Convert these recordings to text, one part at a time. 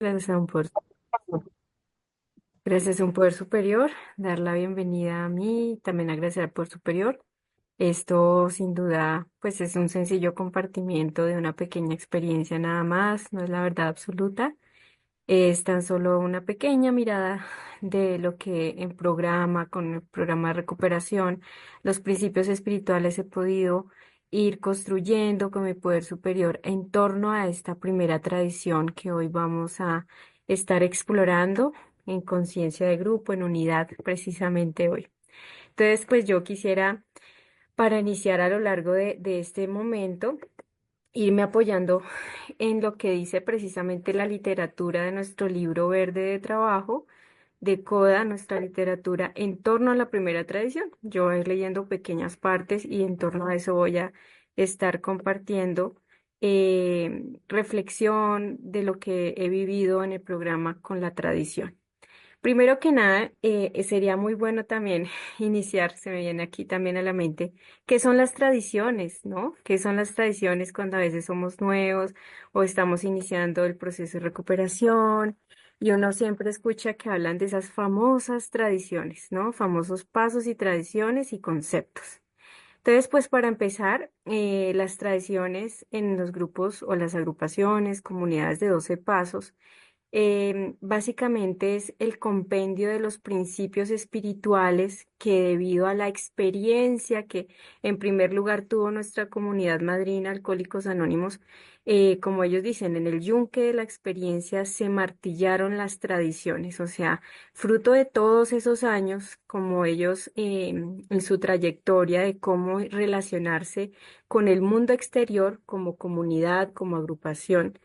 Gracias a un poder, gracias a un poder superior, dar la bienvenida a mí, también agradecer al poder superior. Esto sin duda, pues es un sencillo compartimiento de una pequeña experiencia nada más, no es la verdad absoluta. Es tan solo una pequeña mirada de lo que en programa, con el programa de recuperación, los principios espirituales he podido ir construyendo con mi poder superior en torno a esta primera tradición que hoy vamos a estar explorando en conciencia de grupo, en unidad, precisamente hoy. Entonces, pues yo quisiera, para iniciar a lo largo de este momento, irme apoyando en lo que dice precisamente la literatura de nuestro libro verde de trabajo, de Coda, nuestra literatura en torno a la primera tradición. Yo voy leyendo pequeñas partes y en torno a eso voy a estar compartiendo reflexión de lo que he vivido en el programa con la tradición. Primero que nada, sería muy bueno también iniciar, se me viene aquí también a la mente, qué son las tradiciones, ¿no? ¿Qué son las tradiciones cuando a veces somos nuevos o estamos iniciando el proceso de recuperación? Y uno siempre escucha que hablan de esas famosas tradiciones, ¿no? Famosos pasos y tradiciones y conceptos. Entonces, pues para empezar, las tradiciones en los grupos o las agrupaciones, comunidades de 12 pasos, básicamente es el compendio de los principios espirituales que debido a la experiencia que en primer lugar tuvo nuestra comunidad madrina Alcohólicos Anónimos, como ellos dicen, en el yunque de la experiencia se martillaron las tradiciones, o sea, fruto de todos esos años, como ellos en su trayectoria de cómo relacionarse con el mundo exterior como comunidad, como agrupación.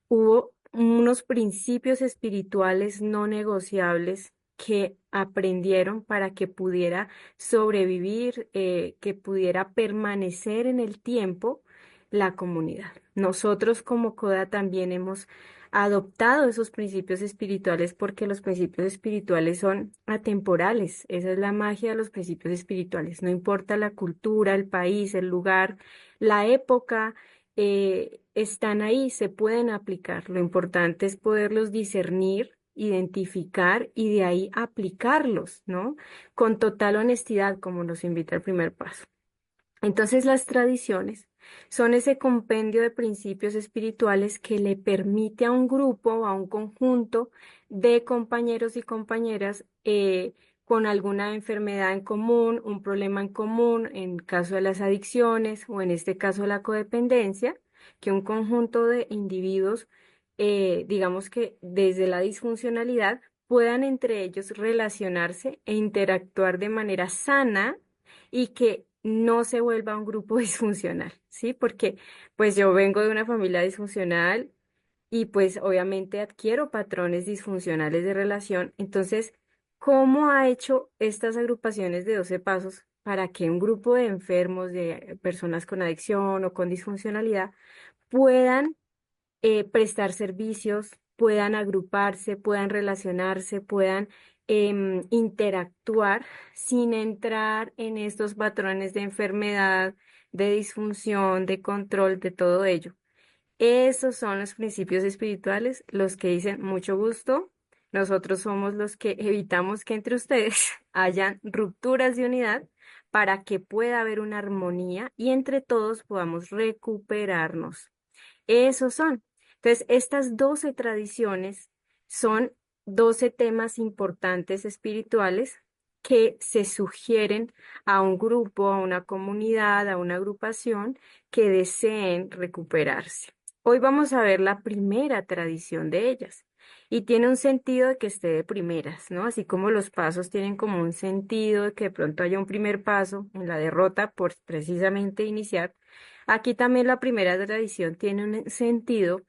Hubo unos principios espirituales no negociables que aprendieron para que pudiera sobrevivir, que pudiera permanecer en el tiempo la comunidad. Nosotros como CODA también hemos adoptado esos principios espirituales porque los principios espirituales son atemporales. Esa es la magia de los principios espirituales. No importa la cultura, el país, el lugar, la época, están ahí, se pueden aplicar. Lo importante es poderlos discernir, identificar y de ahí aplicarlos, ¿no? Con total honestidad, como nos invita el primer paso. Entonces, las tradiciones son ese compendio de principios espirituales que le permite a un grupo, a un conjunto de compañeros y compañeras con alguna enfermedad en común, un problema en común, en caso de las adicciones o en este caso la codependencia, que un conjunto de individuos, digamos que desde la disfuncionalidad, puedan entre ellos relacionarse e interactuar de manera sana y que no se vuelva un grupo disfuncional, ¿sí? Porque pues yo vengo de una familia disfuncional y pues obviamente adquiero patrones disfuncionales de relación. Entonces, ¿cómo ha hecho estas agrupaciones de 12 pasos para que un grupo de enfermos, de personas con adicción o con disfuncionalidad puedan prestar servicios, puedan agruparse, puedan relacionarse, puedan interactuar sin entrar en estos patrones de enfermedad, de disfunción, de control, de todo ello? Esos son los principios espirituales, los que dicen mucho gusto. Nosotros somos los que evitamos que entre ustedes hayan rupturas de unidad para que pueda haber una armonía y entre todos podamos recuperarnos. Esos son. Entonces, estas 12 tradiciones son 12 temas importantes espirituales que se sugieren a un grupo, a una comunidad, a una agrupación que deseen recuperarse. Hoy vamos a ver la primera tradición de ellas y tiene un sentido de que esté de primeras, ¿no? Así como los pasos tienen como un sentido de que de pronto haya un primer paso en la derrota por precisamente iniciar. Aquí también la primera tradición tiene un sentido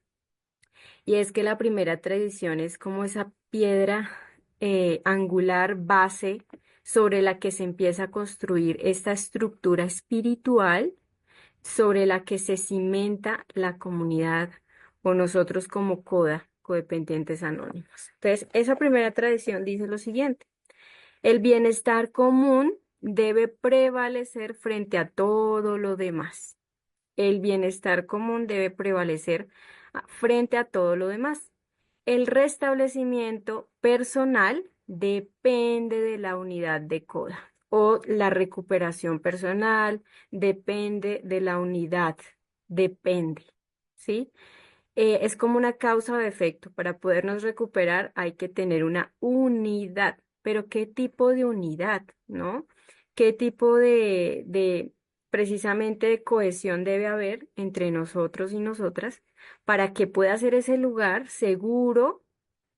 y es que la primera tradición es como esa piedra angular base sobre la que se empieza a construir esta estructura espiritual sobre la que se cimenta la comunidad o nosotros como CODA, codependientes anónimos. Entonces, esa primera tradición dice lo siguiente: el bienestar común debe prevalecer frente a todo lo demás. El bienestar común debe prevalecer frente a todo lo demás. El restablecimiento personal depende de la unidad de coda o la recuperación personal depende de la unidad, depende, ¿sí? Es como una causa o efecto. Para podernos recuperar hay que tener una unidad. Pero ¿qué tipo de unidad, no? ¿Qué tipo de precisamente de cohesión debe haber entre nosotros y nosotras para que pueda ser ese lugar seguro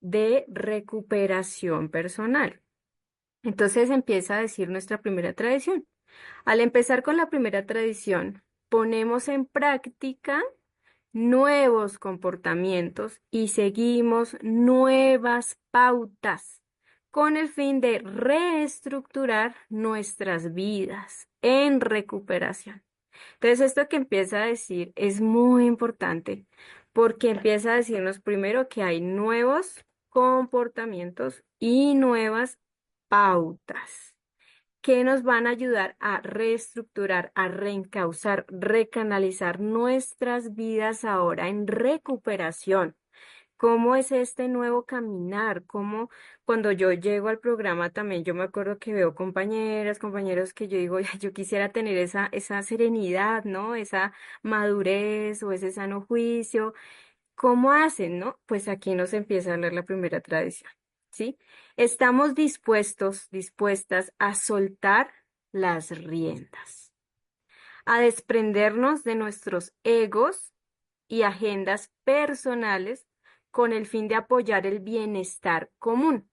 de recuperación personal? Entonces empieza a decir nuestra primera tradición. Al empezar con la primera tradición, ponemos en práctica nuevos comportamientos y seguimos nuevas pautas con el fin de reestructurar nuestras vidas en recuperación. Entonces, esto que empieza a decir es muy importante porque empieza a decirnos primero que hay nuevos comportamientos y nuevas pautas que nos van a ayudar a reestructurar, a reencauzar, recanalizar nuestras vidas ahora en recuperación. ¿Cómo es este nuevo caminar? ¿Cómo cuando yo llego al programa también yo me acuerdo que veo compañeras, compañeros que yo digo, "Ay, yo quisiera tener esa serenidad, ¿no? Esa madurez o ese sano juicio. ¿Cómo hacen, no? Pues aquí nos empieza a hablar la primera tradición, ¿sí? Estamos dispuestos, dispuestas a soltar las riendas, a desprendernos de nuestros egos y agendas personales con el fin de apoyar el bienestar común.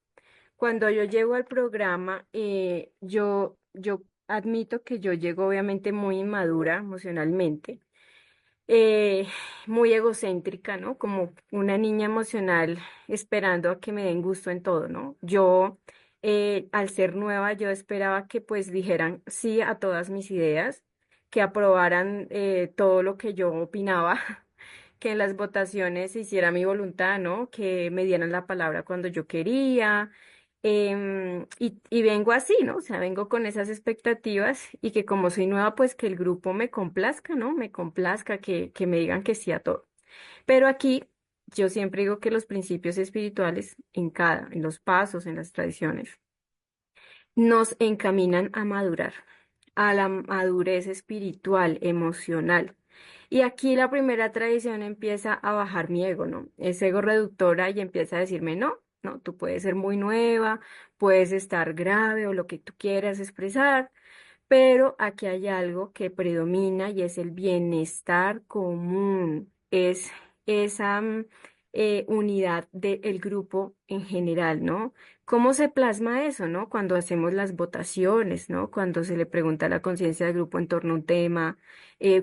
Cuando yo llego al programa, yo admito que yo llego obviamente muy inmadura emocionalmente, eh, muy egocéntrica, ¿no? Como una niña emocional esperando a que me den gusto en todo, ¿no? Yo, al ser nueva, yo esperaba que pues dijeran sí a todas mis ideas, que aprobaran todo lo que yo opinaba, que en las votaciones se hiciera mi voluntad, ¿no? Que me dieran la palabra cuando yo quería. Y vengo así, ¿no? O sea, vengo con esas expectativas y que como soy nueva, pues que el grupo me complazca, ¿no? Me complazca, que me digan que sí a todo. Pero aquí yo siempre digo que los principios espirituales en los pasos, en las tradiciones, nos encaminan a madurar, a la madurez espiritual, emocional. Y aquí la primera tradición empieza a bajar mi ego, ¿no? Es ego reductora y empieza a decirme, no, no, tú puedes ser muy nueva, puedes estar grave o lo que tú quieras expresar, pero aquí hay algo que predomina y es el bienestar común, es esa unidad del grupo en general, ¿no? ¿Cómo se plasma eso, no? Cuando hacemos las votaciones, ¿no? Cuando se le pregunta a la conciencia del grupo en torno a un tema,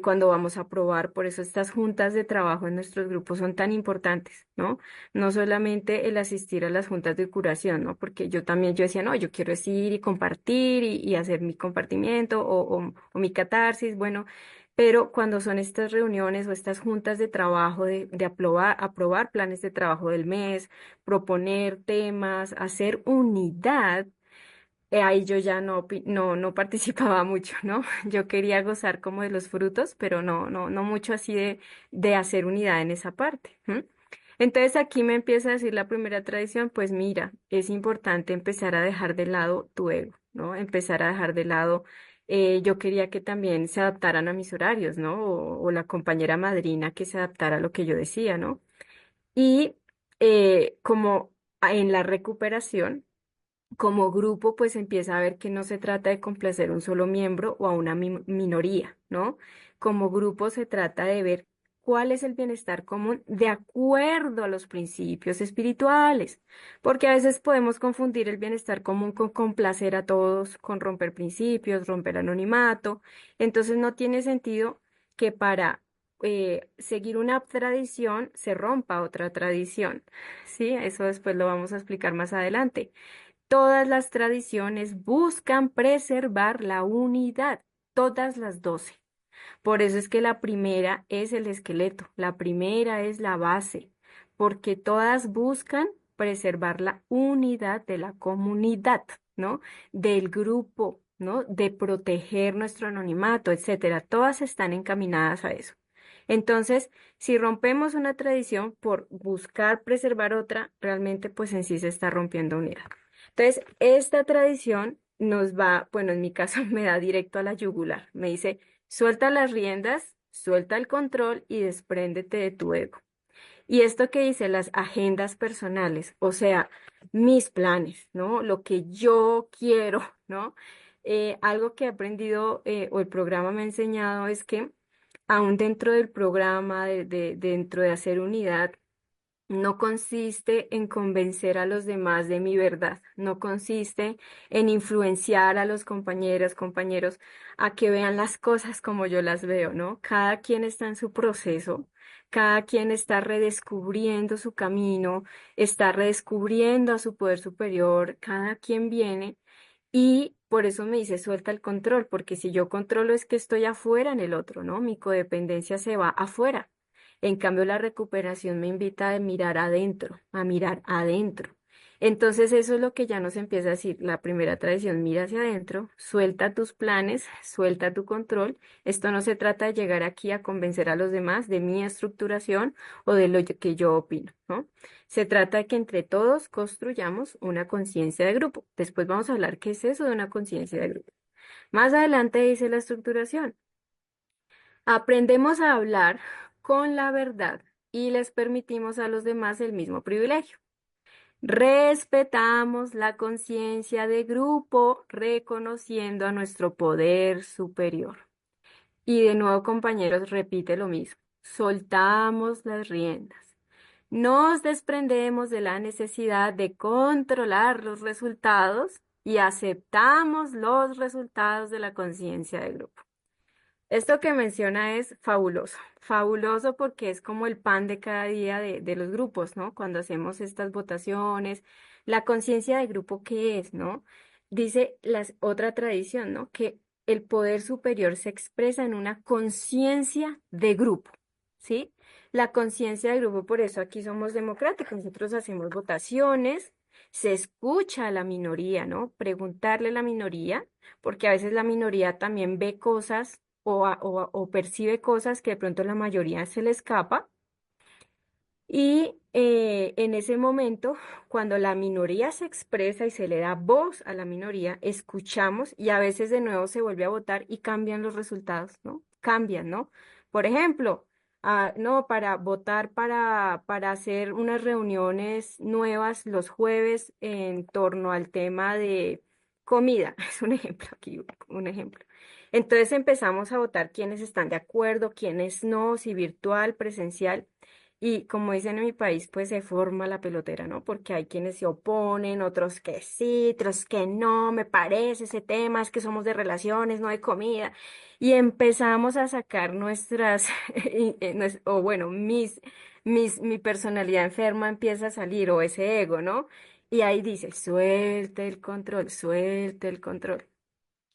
cuando vamos a aprobar, por eso estas juntas de trabajo en nuestros grupos son tan importantes, ¿no? No solamente el asistir a las juntas de curación, ¿no? Porque yo también, yo decía, no, yo quiero es ir y compartir y hacer mi compartimiento o mi catarsis, bueno, pero cuando son estas reuniones o estas juntas de trabajo, de aprobar planes de trabajo del mes, proponer temas, hacer unidad, ahí yo ya no participaba mucho, ¿no? Yo quería gozar como de los frutos, pero no mucho así de hacer unidad en esa parte. ¿M? Entonces aquí me empieza a decir la primera tradición, pues mira, es importante empezar a dejar de lado tu ego, ¿no? Empezar a dejar de lado, yo quería que también se adaptaran a mis horarios, ¿no? O la compañera madrina que se adaptara a lo que yo decía, ¿no? Y como en la recuperación como grupo, pues empieza a ver que no se trata de complacer a un solo miembro o a una minoría, ¿no? Como grupo se trata de ver cuál es el bienestar común de acuerdo a los principios espirituales, porque a veces podemos confundir el bienestar común con complacer a todos, con romper principios, romper anonimato. Entonces no tiene sentido que para seguir una tradición se rompa otra tradición, ¿sí? Eso después lo vamos a explicar más adelante. Todas las tradiciones buscan preservar la unidad, todas las 12. Por eso es que la primera es el esqueleto, la primera es la base, porque todas buscan preservar la unidad de la comunidad, ¿no? Del grupo, ¿no? De proteger nuestro anonimato, etcétera. Todas están encaminadas a eso. Entonces, si rompemos una tradición por buscar preservar otra, realmente pues en sí se está rompiendo unidad. Entonces, esta tradición nos va, bueno, en mi caso me da directo a la yugular. Me dice, suelta las riendas, suelta el control y despréndete de tu ego. Y esto que dice, las agendas personales, o sea, mis planes, ¿no? Lo que yo quiero, ¿no? Algo que he aprendido o el programa me ha enseñado es que aún dentro del programa, dentro de hacer unidad, no consiste en convencer a los demás de mi verdad, no consiste en influenciar a los compañeros a que vean las cosas como yo las veo, ¿no? Cada quien está en su proceso, cada quien está redescubriendo su camino, está redescubriendo a su poder superior, cada quien viene y por eso me dice suelta el control, porque si yo controlo es que estoy afuera en el otro, ¿no? Mi codependencia se va afuera. En cambio, la recuperación me invita a mirar adentro, a mirar adentro. Entonces, eso es lo que ya nos empieza a decir la primera tradición, mira hacia adentro, suelta tus planes, suelta tu control. Esto no se trata de llegar aquí a convencer a los demás de mi estructuración o de lo que yo opino, ¿no? Se trata de que entre todos construyamos una conciencia de grupo. Después vamos a hablar qué es eso de una conciencia de grupo. Más adelante dice la estructuración. Aprendemos a hablar con la verdad y les permitimos a los demás el mismo privilegio. Respetamos la conciencia de grupo, reconociendo a nuestro poder superior. Y de nuevo, compañeros, repite lo mismo. Soltamos las riendas. Nos desprendemos de la necesidad de controlar los resultados y aceptamos los resultados de la conciencia de grupo. Esto que menciona es fabuloso, fabuloso porque es como el pan de cada día de los grupos, ¿no? Cuando hacemos estas votaciones, la conciencia de grupo, ¿qué es, no? Dice otra tradición, ¿no? Que el poder superior se expresa en una conciencia de grupo, ¿sí? La conciencia de grupo, por eso aquí somos democráticos, nosotros hacemos votaciones, se escucha a la minoría, ¿no? Preguntarle a la minoría, porque a veces la minoría también ve cosas o percibe cosas que de pronto la mayoría se le escapa. Y en ese momento, cuando la minoría se expresa y se le da voz a la minoría, escuchamos y a veces de nuevo se vuelve a votar y cambian los resultados, ¿no? Cambian, ¿no? Por ejemplo, no, para votar para hacer unas reuniones nuevas los jueves en torno al tema de comida. Es un ejemplo aquí, un ejemplo. Entonces empezamos a votar quiénes están de acuerdo, quiénes no, si virtual, presencial. Y como dicen en mi país, pues se forma la pelotera, ¿no? Porque hay quienes se oponen, otros que sí, otros que no, me parece ese tema, es que somos de relaciones, no de comida. Y empezamos a sacar nuestras, o bueno, mi personalidad enferma empieza a salir, o ese ego, ¿no? Y ahí dice, suelta el control, suelta el control.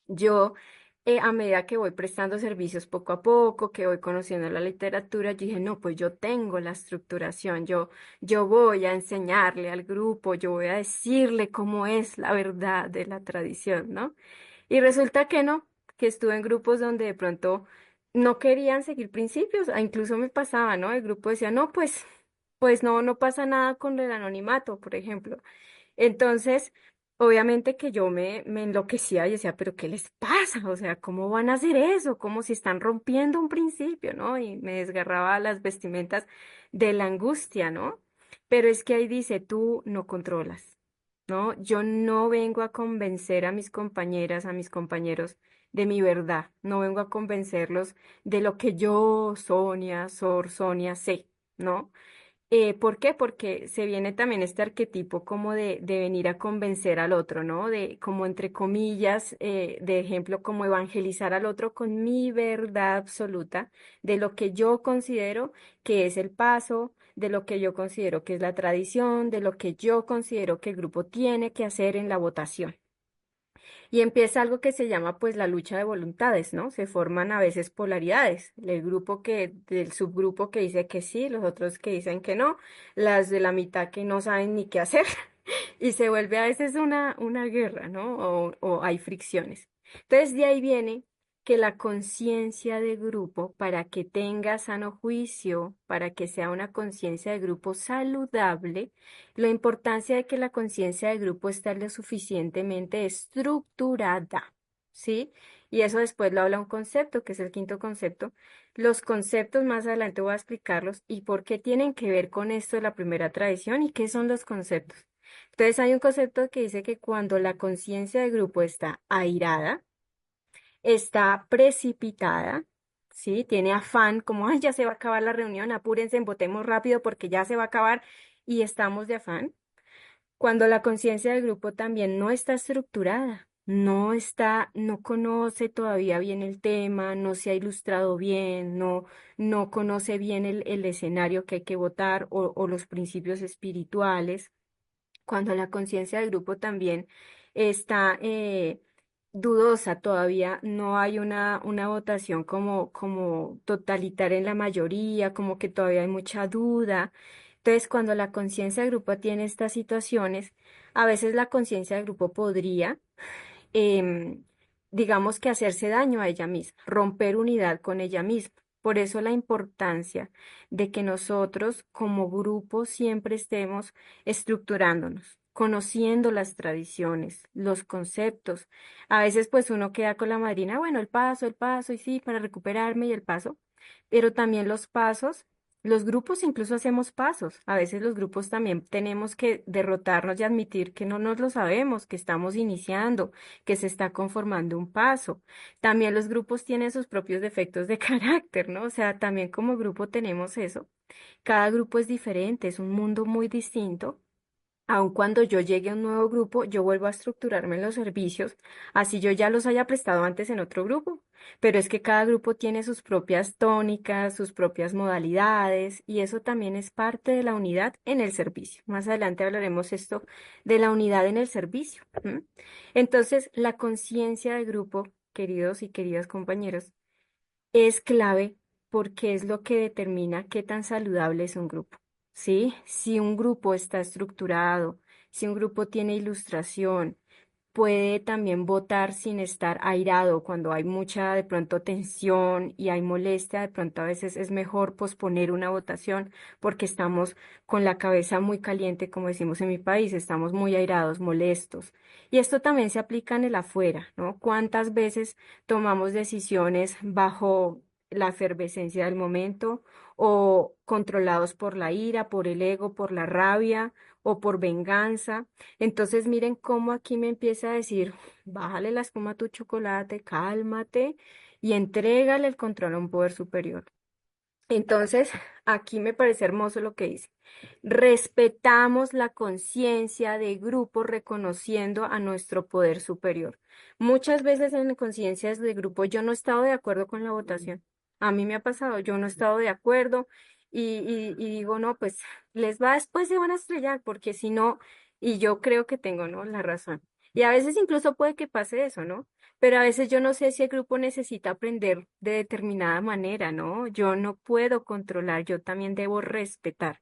Yo, a medida que voy prestando servicios poco a poco, que voy conociendo la literatura, yo dije, no, pues yo tengo la estructuración, yo voy a enseñarle al grupo, yo voy a decirle cómo es la verdad de la tradición, ¿no? Y resulta que no, que estuve en grupos donde de pronto no querían seguir principios, incluso me pasaba, ¿no? El grupo decía, no, pues no, no pasa nada con el anonimato, por ejemplo. Entonces, obviamente que yo me enloquecía y decía, pero ¿qué les pasa? O sea, ¿cómo van a hacer eso? Como si están rompiendo un principio, ¿no? Y me desgarraba las vestimentas de la angustia, ¿no? Pero es que ahí dice, tú no controlas, ¿no? Yo no vengo a convencer a mis compañeras, a mis compañeros de mi verdad, no vengo a convencerlos de lo que yo, Sonia, sé, ¿no? ¿Por qué? Porque se viene también este arquetipo como de venir a convencer al otro, ¿no? De como entre comillas, de ejemplo, como evangelizar al otro con mi verdad absoluta de lo que yo considero que es el paso, de lo que yo considero que es la tradición, de lo que yo considero que el grupo tiene que hacer en la votación. Y empieza algo que se llama pues la lucha de voluntades, ¿no? Se forman a veces polaridades, del subgrupo que dice que sí, los otros que dicen que no, las de la mitad que no saben ni qué hacer, y se vuelve a veces una guerra, ¿no? O hay fricciones. Entonces de ahí viene que la conciencia de grupo, para que tenga sano juicio, para que sea una conciencia de grupo saludable, la importancia de que la conciencia de grupo esté lo suficientemente estructurada, ¿sí? Y eso después lo habla un concepto, que es el quinto concepto. Los conceptos más adelante voy a explicarlos y por qué tienen que ver con esto de la primera tradición y qué son los conceptos. Entonces hay un concepto que dice que cuando la conciencia de grupo está airada, está precipitada, ¿sí? Tiene afán, como, ay, ya se va a acabar la reunión, apúrense, votemos rápido porque ya se va a acabar y estamos de afán. Cuando la conciencia del grupo también no está estructurada, no está, no conoce todavía bien el tema, no se ha ilustrado bien, no conoce bien el escenario que hay que votar o los principios espirituales. Cuando la conciencia del grupo también está dudosa, todavía no hay una votación como totalitaria en la mayoría, como que todavía hay mucha duda. Entonces, cuando la conciencia del grupo tiene estas situaciones, a veces la conciencia del grupo podría em, digamos que hacerse daño a ella misma, romper unidad con ella misma. Por eso la importancia de que nosotros como grupo siempre estemos estructurándonos, conociendo las tradiciones, los conceptos. A veces pues uno queda con la madrina, bueno, el paso, y sí, para recuperarme y el paso, pero también los pasos. Los grupos incluso hacemos pasos. A veces los grupos también tenemos que derrotarnos y admitir que no nos lo sabemos, que estamos iniciando, que se está conformando un paso. También los grupos tienen sus propios defectos de carácter, ¿no? O sea, también como grupo tenemos eso. Cada grupo es diferente, es un mundo muy distinto. Aun cuando yo llegue a un nuevo grupo, yo vuelvo a estructurarme en los servicios, así yo ya los haya prestado antes en otro grupo. Pero es que cada grupo tiene sus propias tónicas, sus propias modalidades, y eso también es parte de la unidad en el servicio. Más adelante hablaremos esto de la unidad en el servicio. ¿M? Entonces, la conciencia de grupo, queridos y queridas compañeros, es clave porque es lo que determina qué tan saludable es un grupo, ¿sí? Si un grupo está estructurado, si un grupo tiene ilustración, puede también votar sin estar airado cuando hay mucha de pronto tensión y hay molestia, de pronto a veces es mejor posponer una votación porque estamos con la cabeza muy caliente, como decimos en mi país, estamos muy airados, molestos. Y esto también se aplica en el afuera, ¿no? ¿Cuántas veces tomamos decisiones bajo la efervescencia del momento o controlados por la ira, por el ego, por la rabia o por venganza? Entonces miren cómo aquí me empieza a decir, bájale la espuma a tu chocolate, cálmate y entrégale el control a un poder superior. Entonces, aquí me parece hermoso lo que dice. Respetamos la conciencia de grupo reconociendo a nuestro poder superior. Muchas veces en conciencias de grupo yo no he estado de acuerdo con la votación. A mí me ha pasado, yo no he estado de acuerdo y digo, no, pues les va, después se van a estrellar porque si no, y yo creo que tengo, ¿no? La razón. Y a veces incluso puede que pase eso, ¿no? Pero a veces yo no sé si el grupo necesita aprender de determinada manera, ¿no? Yo no puedo controlar, yo también debo respetar.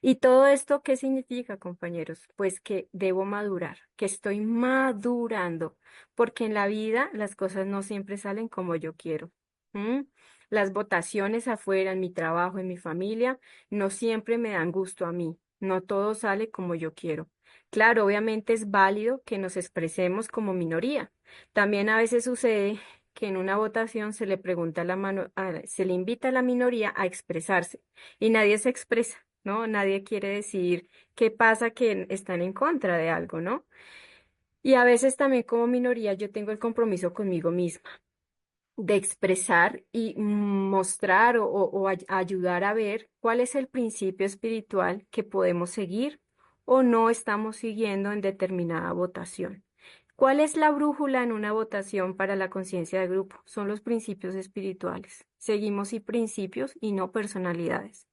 ¿Y todo esto qué significa, compañeros? Pues que debo madurar, que estoy madurando, porque en la vida las cosas no siempre salen como yo quiero. ¿M? Las votaciones afuera, en mi trabajo, en mi familia, no siempre me dan gusto a mí, no todo sale como yo quiero. Claro, obviamente es válido que nos expresemos como minoría. También a veces sucede que en una votación se le pregunta a se le invita a la minoría a expresarse y nadie se expresa, ¿no? Nadie quiere decir qué pasa que están en contra de algo, ¿no? Y a veces también como minoría yo tengo el compromiso conmigo misma de expresar y mostrar ayudar a ver cuál es el principio espiritual que podemos seguir o no estamos siguiendo en determinada votación. ¿Cuál es la brújula en una votación para la conciencia de grupo? Son los principios espirituales. Seguimos y principios y no personalidades.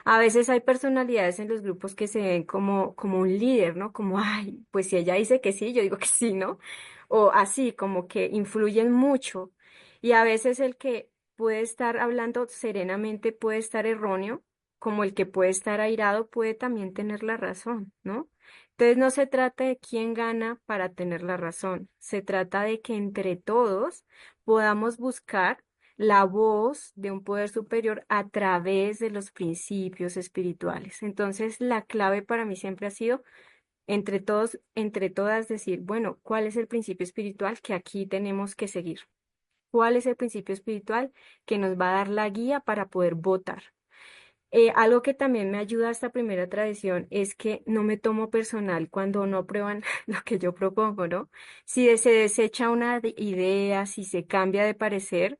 A veces hay personalidades en los grupos que se ven como un líder, ¿no? Como, ay, pues si ella dice que sí, yo digo que sí, ¿no? O así, como que influyen mucho. Y a veces el que puede estar hablando serenamente puede estar erróneo como el que puede estar airado puede también tener la razón, ¿no? Entonces no se trata de quién gana para tener la razón, se trata de que entre todos podamos buscar la voz de un poder superior a través de los principios espirituales. Entonces, la clave para mí siempre ha sido entre todos, entre todas decir, bueno, ¿cuál es el principio espiritual que aquí tenemos que seguir? ¿Cuál es el principio espiritual que nos va a dar la guía para poder votar? Algo que también me ayuda a esta primera tradición es que no me tomo personal cuando no aprueban lo que yo propongo, ¿no? Si se desecha una idea, si se cambia de parecer,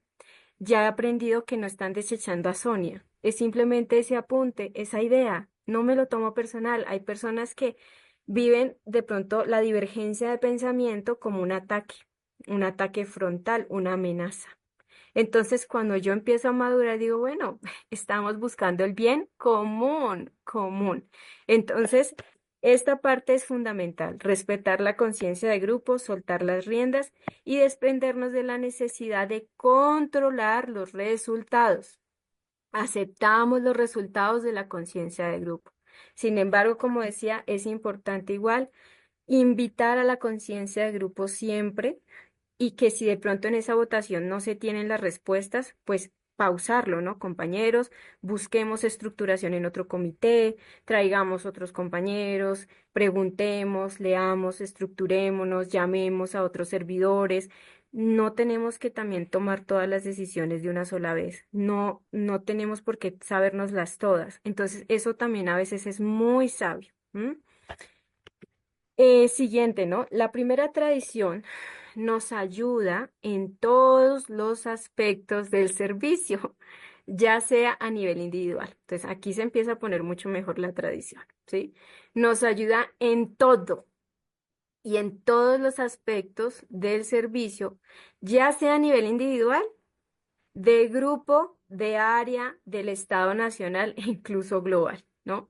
ya he aprendido que no están desechando a Sonia. Es simplemente ese apunte, esa idea. No me lo tomo personal. Hay personas que viven de pronto la divergencia de pensamiento como un ataque frontal, una amenaza. Entonces, cuando yo empiezo a madurar, digo, bueno, estamos buscando el bien común, común. Entonces, esta parte es fundamental, respetar la conciencia de grupo, soltar las riendas y desprendernos de la necesidad de controlar los resultados. Aceptamos los resultados de la conciencia de grupo. Sin embargo, como decía, es importante igual invitar a la conciencia de grupo siempre y que si de pronto en esa votación no se tienen las respuestas, pues pausarlo, ¿no? Compañeros, busquemos estructuración en otro comité, traigamos otros compañeros, preguntemos, leamos, estructurémonos, llamemos a otros servidores. No tenemos que también tomar todas las decisiones de una sola vez. No, no tenemos por qué sabérnoslas todas. Entonces, eso también a veces es muy sabio. ¿M? Siguiente, ¿no? La primera tradición nos ayuda en todos los aspectos del servicio, ya sea a nivel individual. Entonces, aquí se empieza a poner mucho mejor la tradición, ¿sí? Nos ayuda en todo y en todos los aspectos del servicio, ya sea a nivel individual, de grupo, de área, del Estado nacional e incluso global, ¿no?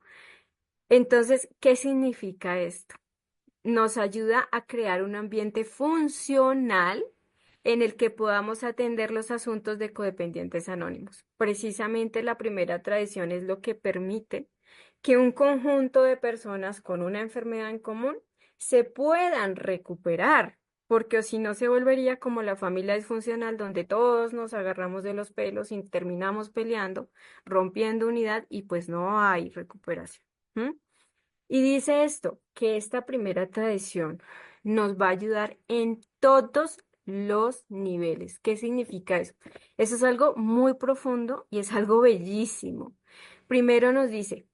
Entonces, ¿qué significa esto? Nos ayuda a crear un ambiente funcional en el que podamos atender los asuntos de codependientes anónimos. Precisamente la primera tradición es lo que permite que un conjunto de personas con una enfermedad en común se puedan recuperar, porque o si no se volvería como la familia disfuncional donde todos nos agarramos de los pelos y terminamos peleando, rompiendo unidad y pues no hay recuperación. ¿M? Y dice esto, que esta primera tradición nos va a ayudar en todos los niveles. ¿Qué significa eso? Eso es algo muy profundo y es algo bellísimo. Primero nos dice,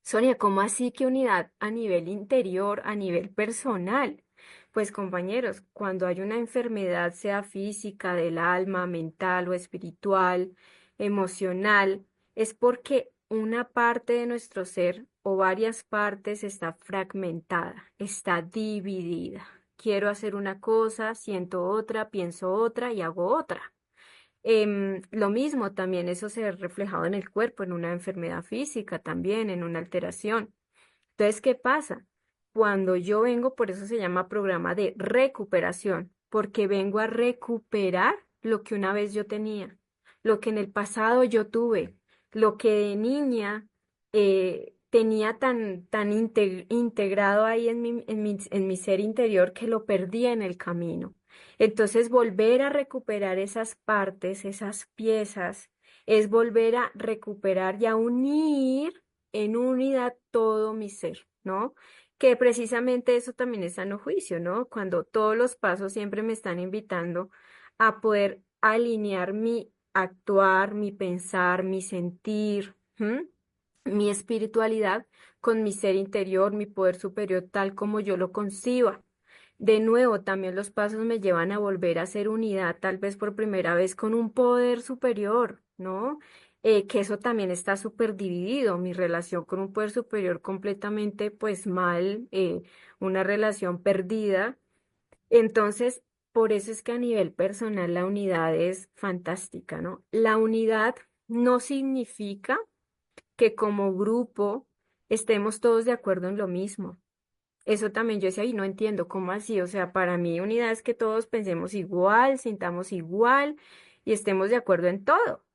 Sonia, ¿cómo así que unidad a nivel interior, a nivel personal? Pues compañeros, cuando hay una enfermedad, sea física, del alma, mental o espiritual, emocional, es porque una parte de nuestro ser o varias partes está fragmentada, está dividida. Quiero hacer una cosa, siento otra, pienso otra y hago otra. Lo mismo también, eso se ve reflejado en el cuerpo, en una enfermedad física también, en una alteración. Entonces, ¿qué pasa? Cuando yo vengo, por eso se llama programa de recuperación, porque vengo a recuperar lo que una vez yo tenía, lo que en el pasado yo tuve, lo que de niña tenía integrado ahí en mi ser interior que lo perdí en el camino. Entonces, volver a recuperar esas partes, esas piezas, es volver a recuperar y a unir en unidad todo mi ser, ¿no? Que precisamente eso también es sano juicio, ¿no? Cuando todos los pasos siempre me están invitando a poder alinear mi actuar, mi pensar, mi sentir, ¿m? Mi espiritualidad con mi ser interior, mi poder superior, tal como yo lo conciba. De nuevo, también los pasos me llevan a volver a ser unidad, tal vez por primera vez con un poder superior, ¿no? Que eso también está súper dividido, mi relación con un poder superior completamente, pues mal, una relación perdida. Entonces, por eso es que a nivel personal la unidad es fantástica, ¿no? La unidad no significa que como grupo estemos todos de acuerdo en lo mismo. Eso también yo decía, y no entiendo cómo así, o sea, para mí unidad es que todos pensemos igual, sintamos igual y estemos de acuerdo en todo.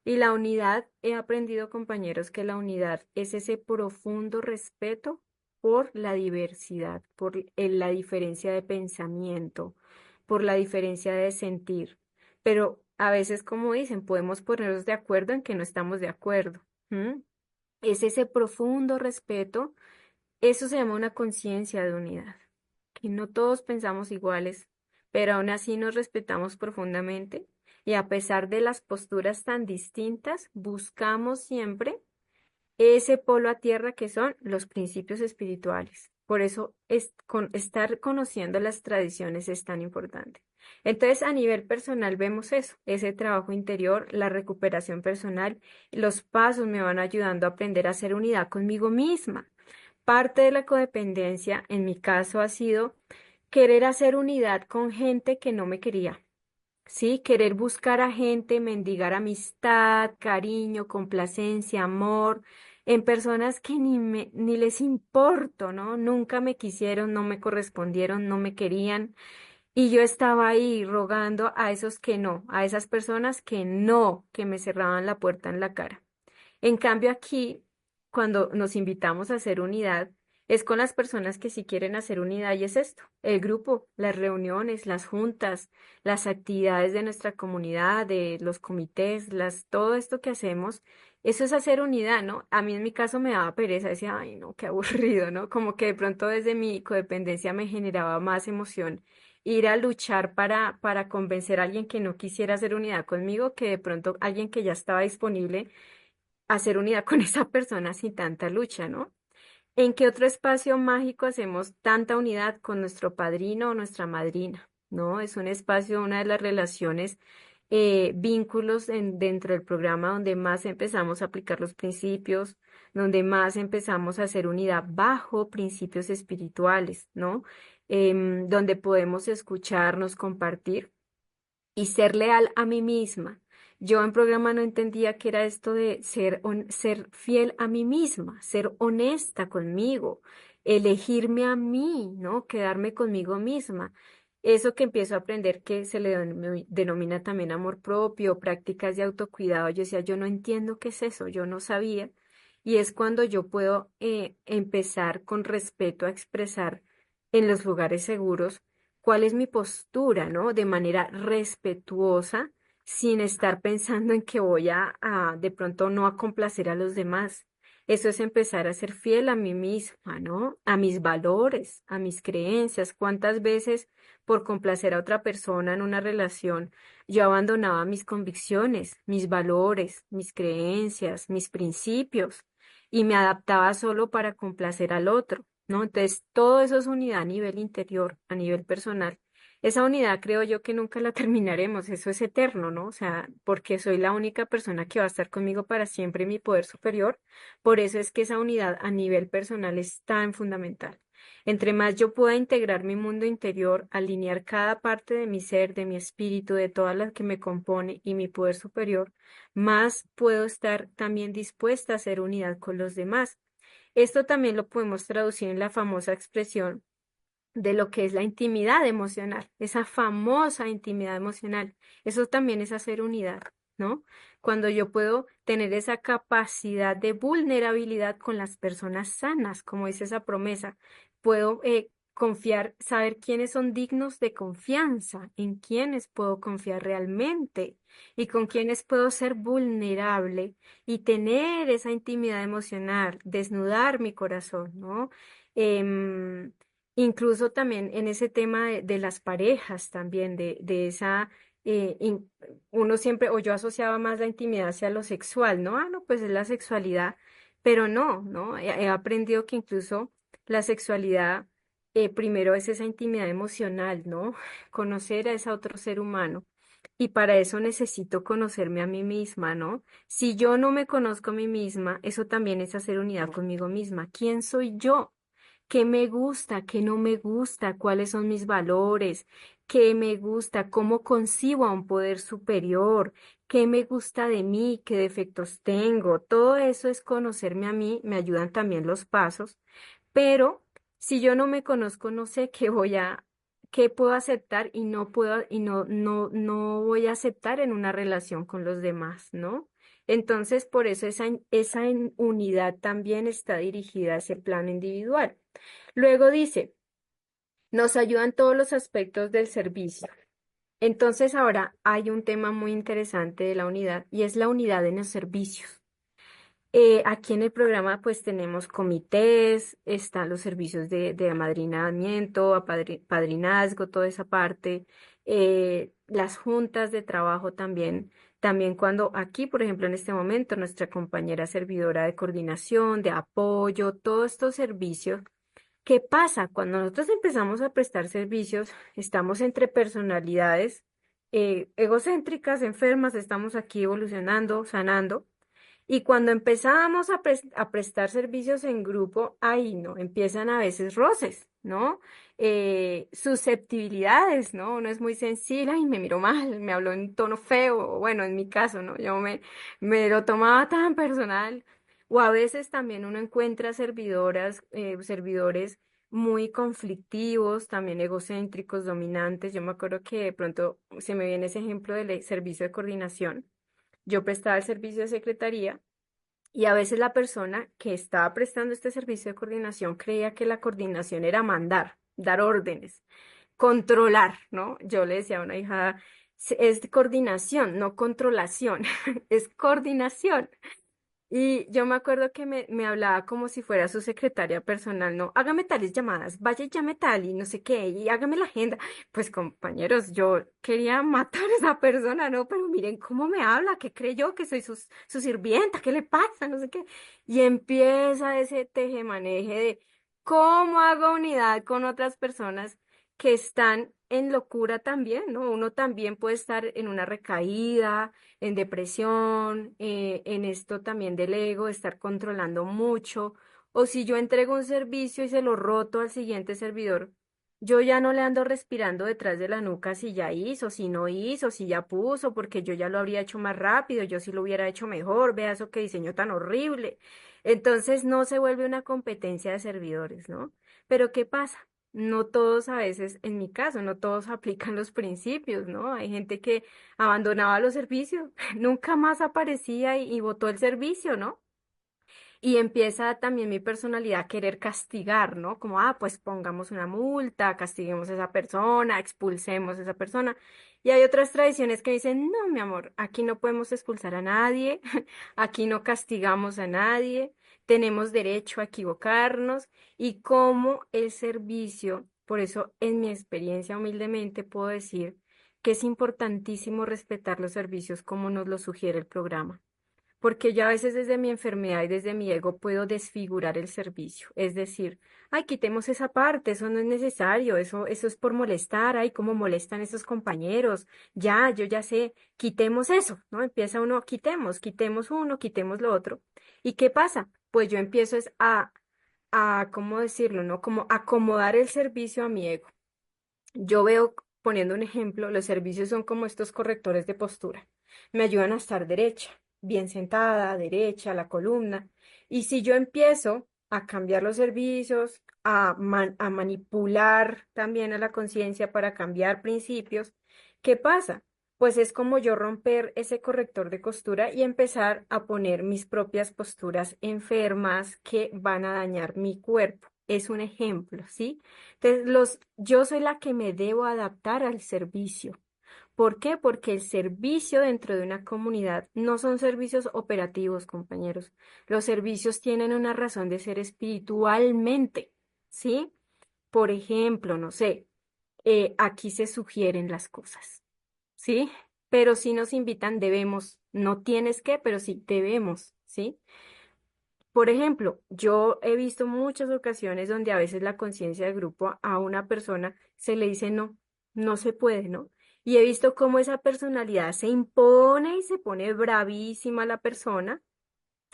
Y la unidad, he aprendido, compañeros, que la unidad es ese profundo respeto por la diversidad, por la diferencia de pensamiento, por la diferencia de sentir. Pero a veces, como dicen, podemos ponernos de acuerdo en que no estamos de acuerdo. ¿M? Es ese profundo respeto, eso se llama una conciencia de unidad, que no todos pensamos iguales, pero aún así nos respetamos profundamente y a pesar de las posturas tan distintas, buscamos siempre ese polo a tierra que son los principios espirituales. Por eso estar conociendo las tradiciones es tan importante. Entonces, a nivel personal vemos eso, ese trabajo interior, la recuperación personal, los pasos me van ayudando a aprender a hacer unidad conmigo misma. Parte de la codependencia, en mi caso, ha sido querer hacer unidad con gente que no me quería. Sí, querer buscar a gente, mendigar amistad, cariño, complacencia, amor, en personas que ni les importo, ¿no? Nunca me quisieron, no me correspondieron, no me querían. Y yo estaba ahí rogando a esos que no, a esas personas que no, que me cerraban la puerta en la cara. En cambio, aquí, cuando nos invitamos a hacer unidad, es con las personas que sí quieren hacer unidad y es esto, el grupo, las reuniones, las juntas, las actividades de nuestra comunidad, de los comités, todo esto que hacemos, eso es hacer unidad, ¿no? A mí en mi caso me daba pereza, decía, ay, no, qué aburrido, ¿no? Como que de pronto desde mi codependencia me generaba más emoción ir a luchar para convencer a alguien que no quisiera hacer unidad conmigo, que de pronto alguien que ya estaba disponible hacer unidad con esa persona sin tanta lucha, ¿no? ¿En qué otro espacio mágico hacemos tanta unidad con nuestro padrino o nuestra madrina? ¿No? Es un espacio, una de las relaciones, vínculos dentro del programa donde más empezamos a aplicar los principios, donde más empezamos a hacer unidad bajo principios espirituales, ¿no? Donde podemos escucharnos, compartir y ser leal a mí misma. Yo en programa no entendía qué era esto de ser fiel a mí misma, ser honesta conmigo, elegirme a mí, ¿no? Quedarme conmigo misma. Eso que empiezo a aprender que se le denomina también amor propio, prácticas de autocuidado. Yo decía, yo no entiendo qué es eso, yo no sabía. Y es cuando yo puedo empezar con respeto a expresar en los lugares seguros cuál es mi postura, ¿no? De manera respetuosa, sin estar pensando en que voy de pronto no a complacer a los demás. Eso es empezar a ser fiel a mí misma, ¿no? A mis valores, a mis creencias. ¿Cuántas veces por complacer a otra persona en una relación yo abandonaba mis convicciones, mis valores, mis creencias, mis principios y me adaptaba solo para complacer al otro? ¿No? Entonces, todo eso es unidad a nivel interior, a nivel personal. Esa unidad creo yo que nunca la terminaremos, eso es eterno, ¿no? O sea, porque soy la única persona que va a estar conmigo para siempre, mi poder superior. Por eso es que esa unidad a nivel personal es tan fundamental. Entre más yo pueda integrar mi mundo interior, alinear cada parte de mi ser, de mi espíritu, de todas las que me compone y mi poder superior, más puedo estar también dispuesta a hacer unidad con los demás. Esto también lo podemos traducir en la famosa expresión de lo que es la intimidad emocional, esa famosa intimidad emocional. Eso también es hacer unidad, ¿no? Cuando yo puedo tener esa capacidad de vulnerabilidad con las personas sanas, como dice esa promesa, puedo confiar, saber quiénes son dignos de confianza, en quiénes puedo confiar realmente y con quiénes puedo ser vulnerable y tener esa intimidad emocional, desnudar mi corazón, ¿no? Em, Incluso también en ese tema de las parejas también, de esa, uno siempre, o yo asociaba más la intimidad hacia lo sexual, ¿no? Ah, no, pues es la sexualidad, pero no, ¿no? He aprendido que incluso la sexualidad, primero es esa intimidad emocional, ¿no? Conocer a ese otro ser humano. Y para eso necesito conocerme a mí misma, ¿no? Si yo no me conozco a mí misma, eso también es hacer unidad conmigo misma. ¿Quién soy yo? ¿Qué me gusta? ¿Qué no me gusta? ¿Cuáles son mis valores? ¿Qué me gusta? ¿Cómo concibo a un poder superior? ¿Qué me gusta de mí? ¿Qué defectos tengo? Todo eso es conocerme a mí, me ayudan también los pasos, pero si yo no me conozco, no sé qué puedo aceptar y no puedo, y no voy a aceptar en una relación con los demás, ¿no? Entonces, por eso esa unidad también está dirigida a ese plano individual. Luego dice, nos ayudan todos los aspectos del servicio. Entonces, ahora hay un tema muy interesante de la unidad y es la unidad en los servicios. Aquí en el programa pues tenemos comités, están los servicios de amadrinamiento, padrinazgo, toda esa parte, las juntas de trabajo también. También cuando aquí, por ejemplo, en este momento, nuestra compañera servidora de coordinación, de apoyo, todos estos servicios. ¿Qué pasa? Cuando nosotros empezamos a prestar servicios, estamos entre personalidades egocéntricas, enfermas, estamos aquí evolucionando, sanando. Y cuando empezamos a prestar servicios en grupo, ahí no, empiezan a veces roces, ¿no? Susceptibilidades, ¿no? Uno es muy sensible y me miró mal, me habló en tono feo, o bueno, en mi caso, ¿no? Me lo tomaba tan personal. O a veces también uno encuentra servidores muy conflictivos, también egocéntricos, dominantes. Yo me acuerdo que de pronto se me viene ese ejemplo del servicio de coordinación. Yo prestaba el servicio de secretaría y a veces la persona que estaba prestando este servicio de coordinación creía que la coordinación era mandar, dar órdenes, controlar, ¿no? Yo le decía a una hija, es coordinación, no controlación, es coordinación. Y yo me acuerdo que me hablaba como si fuera su secretaria personal, ¿no? Hágame tales llamadas, vaya y llame tal y no sé qué, y hágame la agenda. Pues compañeros, yo quería matar a esa persona, ¿no? Pero miren cómo me habla, ¿qué cree yo que soy su sirvienta? ¿Qué le pasa? No sé qué. Y empieza ese tejemaneje de cómo hago unidad con otras personas que están en locura también, ¿no? Uno también puede estar en una recaída en depresión, en esto también del ego, estar controlando mucho. O si yo entrego un servicio y se lo roto al siguiente servidor, yo ya no le ando respirando detrás de la nuca si ya hizo, si no hizo, si ya puso, porque yo ya lo habría hecho más rápido, yo sí lo hubiera hecho mejor, vea eso que diseño tan horrible. Entonces no se vuelve una competencia de servidores, ¿no? Pero ¿qué pasa? No todos a veces, en mi caso, no todos aplican los principios, ¿no? Hay gente que abandonaba los servicios, nunca más aparecía y botó el servicio, ¿no? Y empieza también mi personalidad a querer castigar, ¿no? Como, pues pongamos una multa, castiguemos a esa persona, expulsemos a esa persona. Y hay otras tradiciones que dicen, no, mi amor, aquí no podemos expulsar a nadie, aquí no castigamos a nadie, tenemos derecho a equivocarnos y como el servicio, por eso en mi experiencia humildemente puedo decir que es importantísimo respetar los servicios como nos lo sugiere el programa porque yo a veces desde mi enfermedad y desde mi ego puedo desfigurar el servicio. Es decir, ay, quitemos esa parte, eso no es necesario, eso es por molestar, ay, cómo molestan esos compañeros, ya, yo ya sé, quitemos eso, ¿no? Empieza uno, quitemos uno, quitemos lo otro. ¿Y qué pasa? Pues yo empiezo es ¿cómo decirlo, no? Como acomodar el servicio a mi ego. Yo veo, poniendo un ejemplo, los servicios son como estos correctores de postura. Me ayudan a estar derecha, bien sentada, derecha, la columna. Y si yo empiezo a cambiar los servicios, a manipular también a la conciencia para cambiar principios, ¿qué pasa? Pues es como yo romper ese corrector de costura y empezar a poner mis propias posturas enfermas que van a dañar mi cuerpo. Es un ejemplo, ¿sí? Entonces, yo soy la que me debo adaptar al servicio. ¿Por qué? Porque el servicio dentro de una comunidad no son servicios operativos, compañeros. Los servicios tienen una razón de ser espiritualmente, ¿sí? Por ejemplo, no sé, aquí se sugieren las cosas, ¿sí? Pero si nos invitan, debemos, no tienes que, pero sí debemos, ¿sí? Por ejemplo, yo he visto muchas ocasiones donde a veces la conciencia de grupo a una persona se le dice no, no se puede, ¿no? Y he visto cómo esa personalidad se impone y se pone bravísima la persona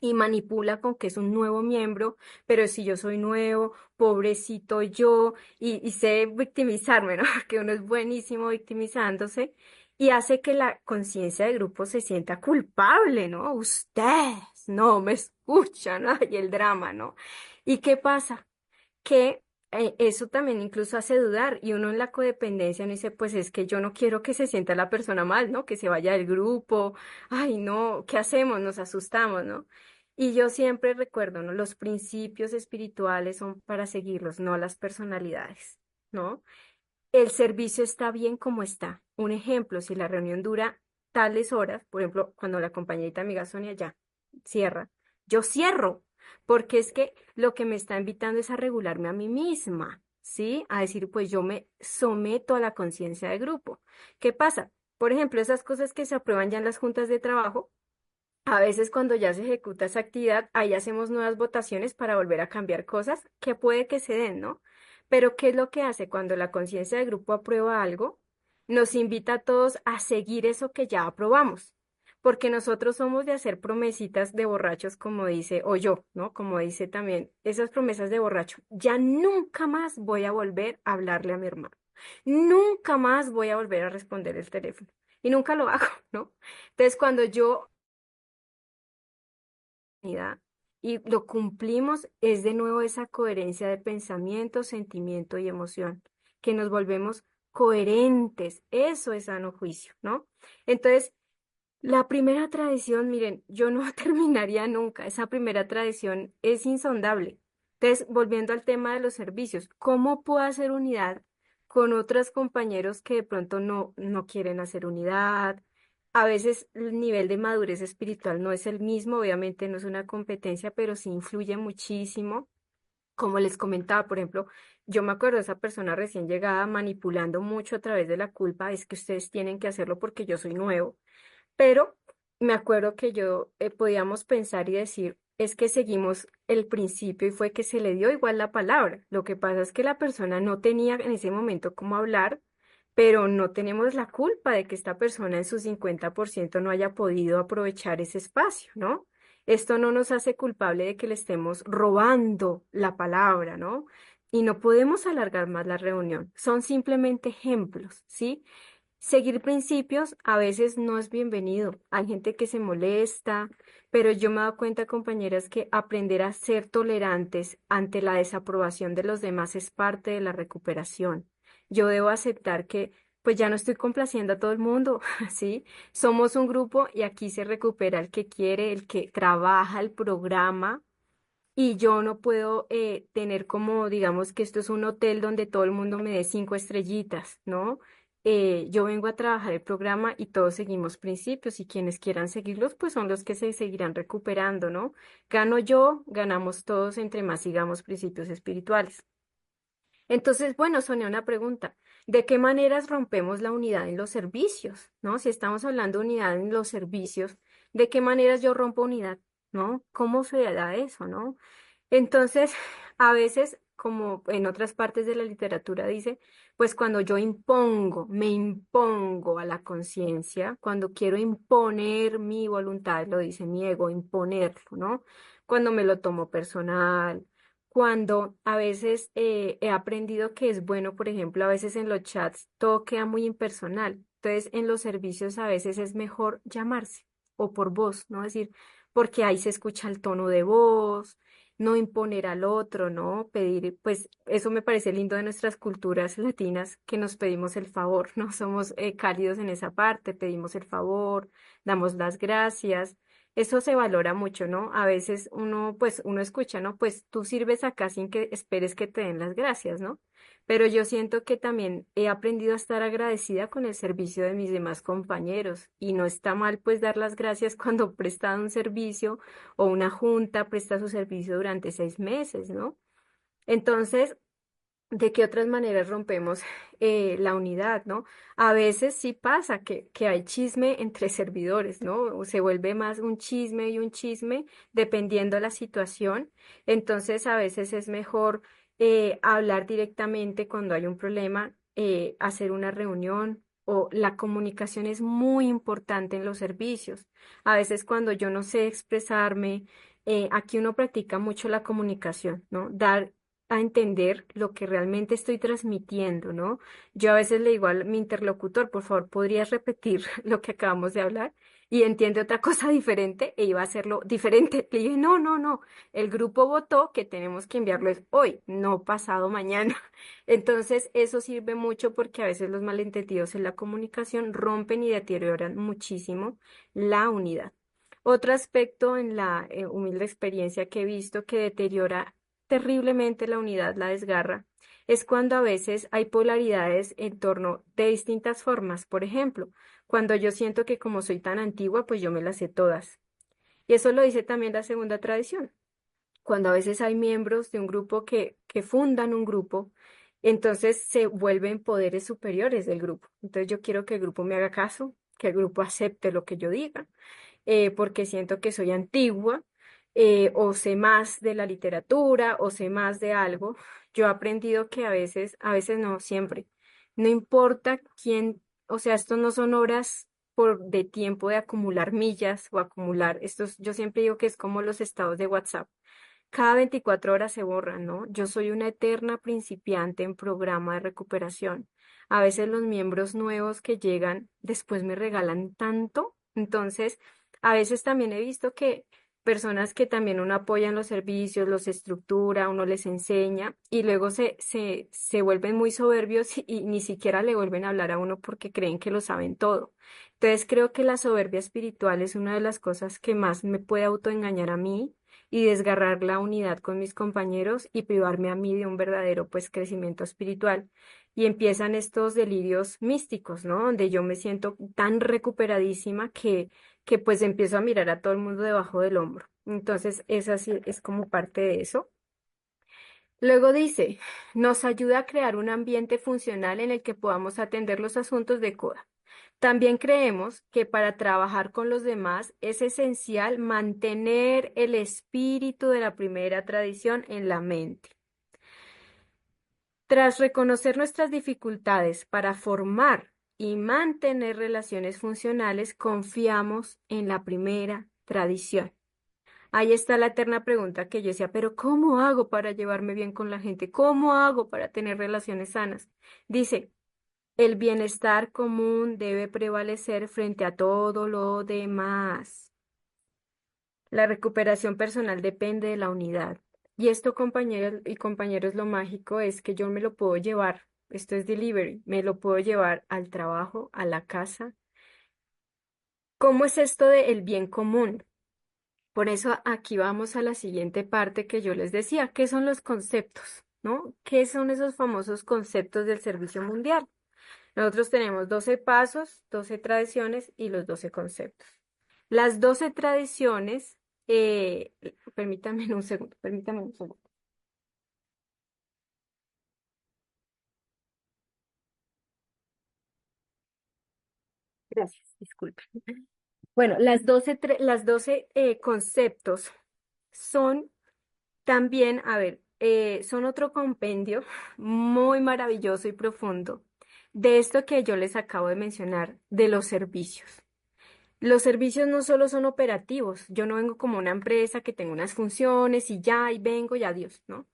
y manipula con que es un nuevo miembro, pero si yo soy nuevo, pobrecito yo, y sé victimizarme, ¿no? Porque uno es buenísimo victimizándose y hace que la conciencia de grupo se sienta culpable, ¿no? Ustedes no me escuchan, ¿no? Y el drama, ¿no? ¿Y qué pasa? Que eso también incluso hace dudar y uno en la codependencia uno dice, pues es que yo no quiero que se sienta la persona mal, ¿no? Que se vaya del grupo, ay, no, ¿qué hacemos? Nos asustamos, ¿no? Y yo siempre recuerdo, ¿no? Los principios espirituales son para seguirlos, no las personalidades, ¿no? El servicio está bien como está. Un ejemplo, si la reunión dura tales horas, por ejemplo, cuando la compañerita amiga Sonia ya cierra, yo cierro, porque es que lo que me está invitando es a regularme a mí misma, ¿sí? A decir, pues yo me someto a la conciencia de grupo. ¿Qué pasa? Por ejemplo, esas cosas que se aprueban ya en las juntas de trabajo, a veces cuando ya se ejecuta esa actividad, ahí hacemos nuevas votaciones para volver a cambiar cosas que puede que se den, ¿no? Pero ¿qué es lo que hace cuando la conciencia de grupo aprueba algo? Nos invita a todos a seguir eso que ya aprobamos, porque nosotros somos de hacer promesitas de borrachos, como dice, o yo, ¿no? Como dice también, esas promesas de borracho. Ya nunca más voy a volver a hablarle a mi hermano. Nunca más voy a volver a responder el teléfono. Y nunca lo hago, ¿no? Entonces, cuando yo unidad y lo cumplimos, es de nuevo esa coherencia de pensamiento, sentimiento y emoción, que nos volvemos coherentes. Eso es sano juicio, ¿no? Entonces, la primera tradición, miren, yo no terminaría nunca. Esa primera tradición es insondable. Entonces, volviendo al tema de los servicios, ¿cómo puedo hacer unidad con otros compañeros que de pronto no quieren hacer unidad? A veces el nivel de madurez espiritual no es el mismo, obviamente no es una competencia, pero sí influye muchísimo. Como les comentaba, por ejemplo, yo me acuerdo de esa persona recién llegada manipulando mucho a través de la culpa, es que ustedes tienen que hacerlo porque yo soy nuevo. Pero me acuerdo que yo podíamos pensar y decir, es que seguimos el principio y fue que se le dio igual la palabra. Lo que pasa es que la persona no tenía en ese momento cómo hablar, pero no tenemos la culpa de que esta persona en su 50% no haya podido aprovechar ese espacio, ¿no? Esto no nos hace culpable de que le estemos robando la palabra, ¿no? Y no podemos alargar más la reunión. Son simplemente ejemplos, ¿sí? Seguir principios a veces no es bienvenido. Hay gente que se molesta, pero yo me he dado cuenta, compañeras, que aprender a ser tolerantes ante la desaprobación de los demás es parte de la recuperación. Yo debo aceptar que pues ya no estoy complaciendo a todo el mundo, ¿sí? Somos un grupo y aquí se recupera el que quiere, el que trabaja el programa y yo no puedo tener como, digamos, que esto es un hotel donde todo el mundo me dé 5 estrellitas, ¿no? Yo vengo a trabajar el programa y todos seguimos principios y quienes quieran seguirlos, pues son los que se seguirán recuperando, ¿no? Gano yo, ganamos todos entre más sigamos principios espirituales. Entonces, bueno, Sonia, una pregunta. ¿De qué maneras rompemos la unidad en los servicios? ¿No? Si estamos hablando de unidad en los servicios, ¿de qué maneras yo rompo unidad? ¿No? ¿Cómo se da eso, no? Entonces, a veces, como en otras partes de la literatura dice, pues cuando yo impongo, me impongo a la conciencia, cuando quiero imponer mi voluntad, lo dice mi ego, imponerlo, ¿no? Cuando me lo tomo personal, cuando a veces he aprendido que es bueno, por ejemplo, a veces en los chats todo queda muy impersonal. Entonces, en los servicios a veces es mejor llamarse o por voz, ¿no? Decir, porque ahí se escucha el tono de voz, no imponer al otro, ¿no? Pedir, pues eso me parece lindo de nuestras culturas latinas, que nos pedimos el favor, ¿no? Somos cálidos en esa parte, pedimos el favor, damos las gracias. Eso se valora mucho, ¿no? A veces uno, pues uno escucha, ¿no? Pues tú sirves acá sin que esperes que te den las gracias, ¿no? Pero yo siento que también he aprendido a estar agradecida con el servicio de mis demás compañeros y no está mal pues dar las gracias cuando prestan un servicio o una junta presta su servicio durante 6 meses, ¿no? Entonces, ¿de qué otras maneras rompemos la unidad, ¿no? A veces sí pasa que hay chisme entre servidores, ¿no? O se vuelve más un chisme y un chisme dependiendo de la situación. Entonces, a veces es mejor hablar directamente cuando hay un problema, hacer una reunión. O la comunicación es muy importante en los servicios. A veces cuando yo no sé expresarme, aquí uno practica mucho la comunicación, ¿no? Dar a entender lo que realmente estoy transmitiendo, ¿no? Yo a veces le digo a mi interlocutor, por favor, ¿podrías repetir lo que acabamos de hablar? Y entiende otra cosa diferente e iba a hacerlo diferente. Le dije, no, no, no, el grupo votó que tenemos que enviarlo es hoy, no pasado mañana. Entonces, eso sirve mucho porque a veces los malentendidos en la comunicación rompen y deterioran muchísimo la unidad. Otro aspecto en la humilde experiencia que he visto que deteriora terriblemente la unidad, la desgarra, es cuando a veces hay polaridades en torno de distintas formas. Por ejemplo, cuando yo siento que como soy tan antigua, pues yo me las sé todas. Y eso lo dice también la segunda tradición. Cuando a veces hay miembros de un grupo que fundan un grupo, entonces se vuelven poderes superiores del grupo. Entonces yo quiero que el grupo me haga caso, que el grupo acepte lo que yo diga porque siento que soy antigua o sé más de la literatura o sé más de algo. Yo he aprendido que a veces no, siempre. No importa quién, o sea, estos no son obras de tiempo de acumular millas o acumular, estos, yo siempre digo que es como los estados de WhatsApp. Cada 24 horas se borran, ¿no? Yo soy una eterna principiante en programa de recuperación. A veces los miembros nuevos que llegan después me regalan tanto. Entonces, a veces también he visto que personas que también uno apoya en los servicios, los estructura, uno les enseña y luego se vuelven muy soberbios y ni siquiera le vuelven a hablar a uno porque creen que lo saben todo. Entonces, creo que la soberbia espiritual es una de las cosas que más me puede autoengañar a mí y desgarrar la unidad con mis compañeros y privarme a mí de un verdadero pues crecimiento espiritual. Y empiezan estos delirios místicos, ¿no? Donde yo me siento tan recuperadísima que pues empiezo a mirar a todo el mundo debajo del hombro. Entonces, esa sí es como parte de eso. Luego dice, nos ayuda a crear un ambiente funcional en el que podamos atender los asuntos de CODA. También creemos que para trabajar con los demás es esencial mantener el espíritu de la primera tradición en la mente. Tras reconocer nuestras dificultades para formar y mantener relaciones funcionales, confiamos en la primera tradición. Ahí está la eterna pregunta que yo decía, pero ¿cómo hago para llevarme bien con la gente? ¿Cómo hago para tener relaciones sanas? Dice, el bienestar común debe prevalecer frente a todo lo demás. La recuperación personal depende de la unidad. Y esto, compañeros y compañeros, lo mágico es que yo me lo puedo llevar, esto es delivery, me lo puedo llevar al trabajo, a la casa. ¿Cómo es esto del bien común? Por eso aquí vamos a la siguiente parte que yo les decía, ¿qué son los conceptos? ¿No? ¿Qué son esos famosos conceptos del servicio mundial? Nosotros tenemos 12 pasos, 12 tradiciones y los 12 conceptos. Las 12 tradiciones, permítanme un segundo, permítanme un segundo. Gracias, disculpen. Bueno, las 12 conceptos son también, a ver, son otro compendio muy maravilloso y profundo de esto que yo les acabo de mencionar, de los servicios. Los servicios no solo son operativos, yo no vengo como una empresa que tengo unas funciones y ya, y vengo y adiós, ¿no?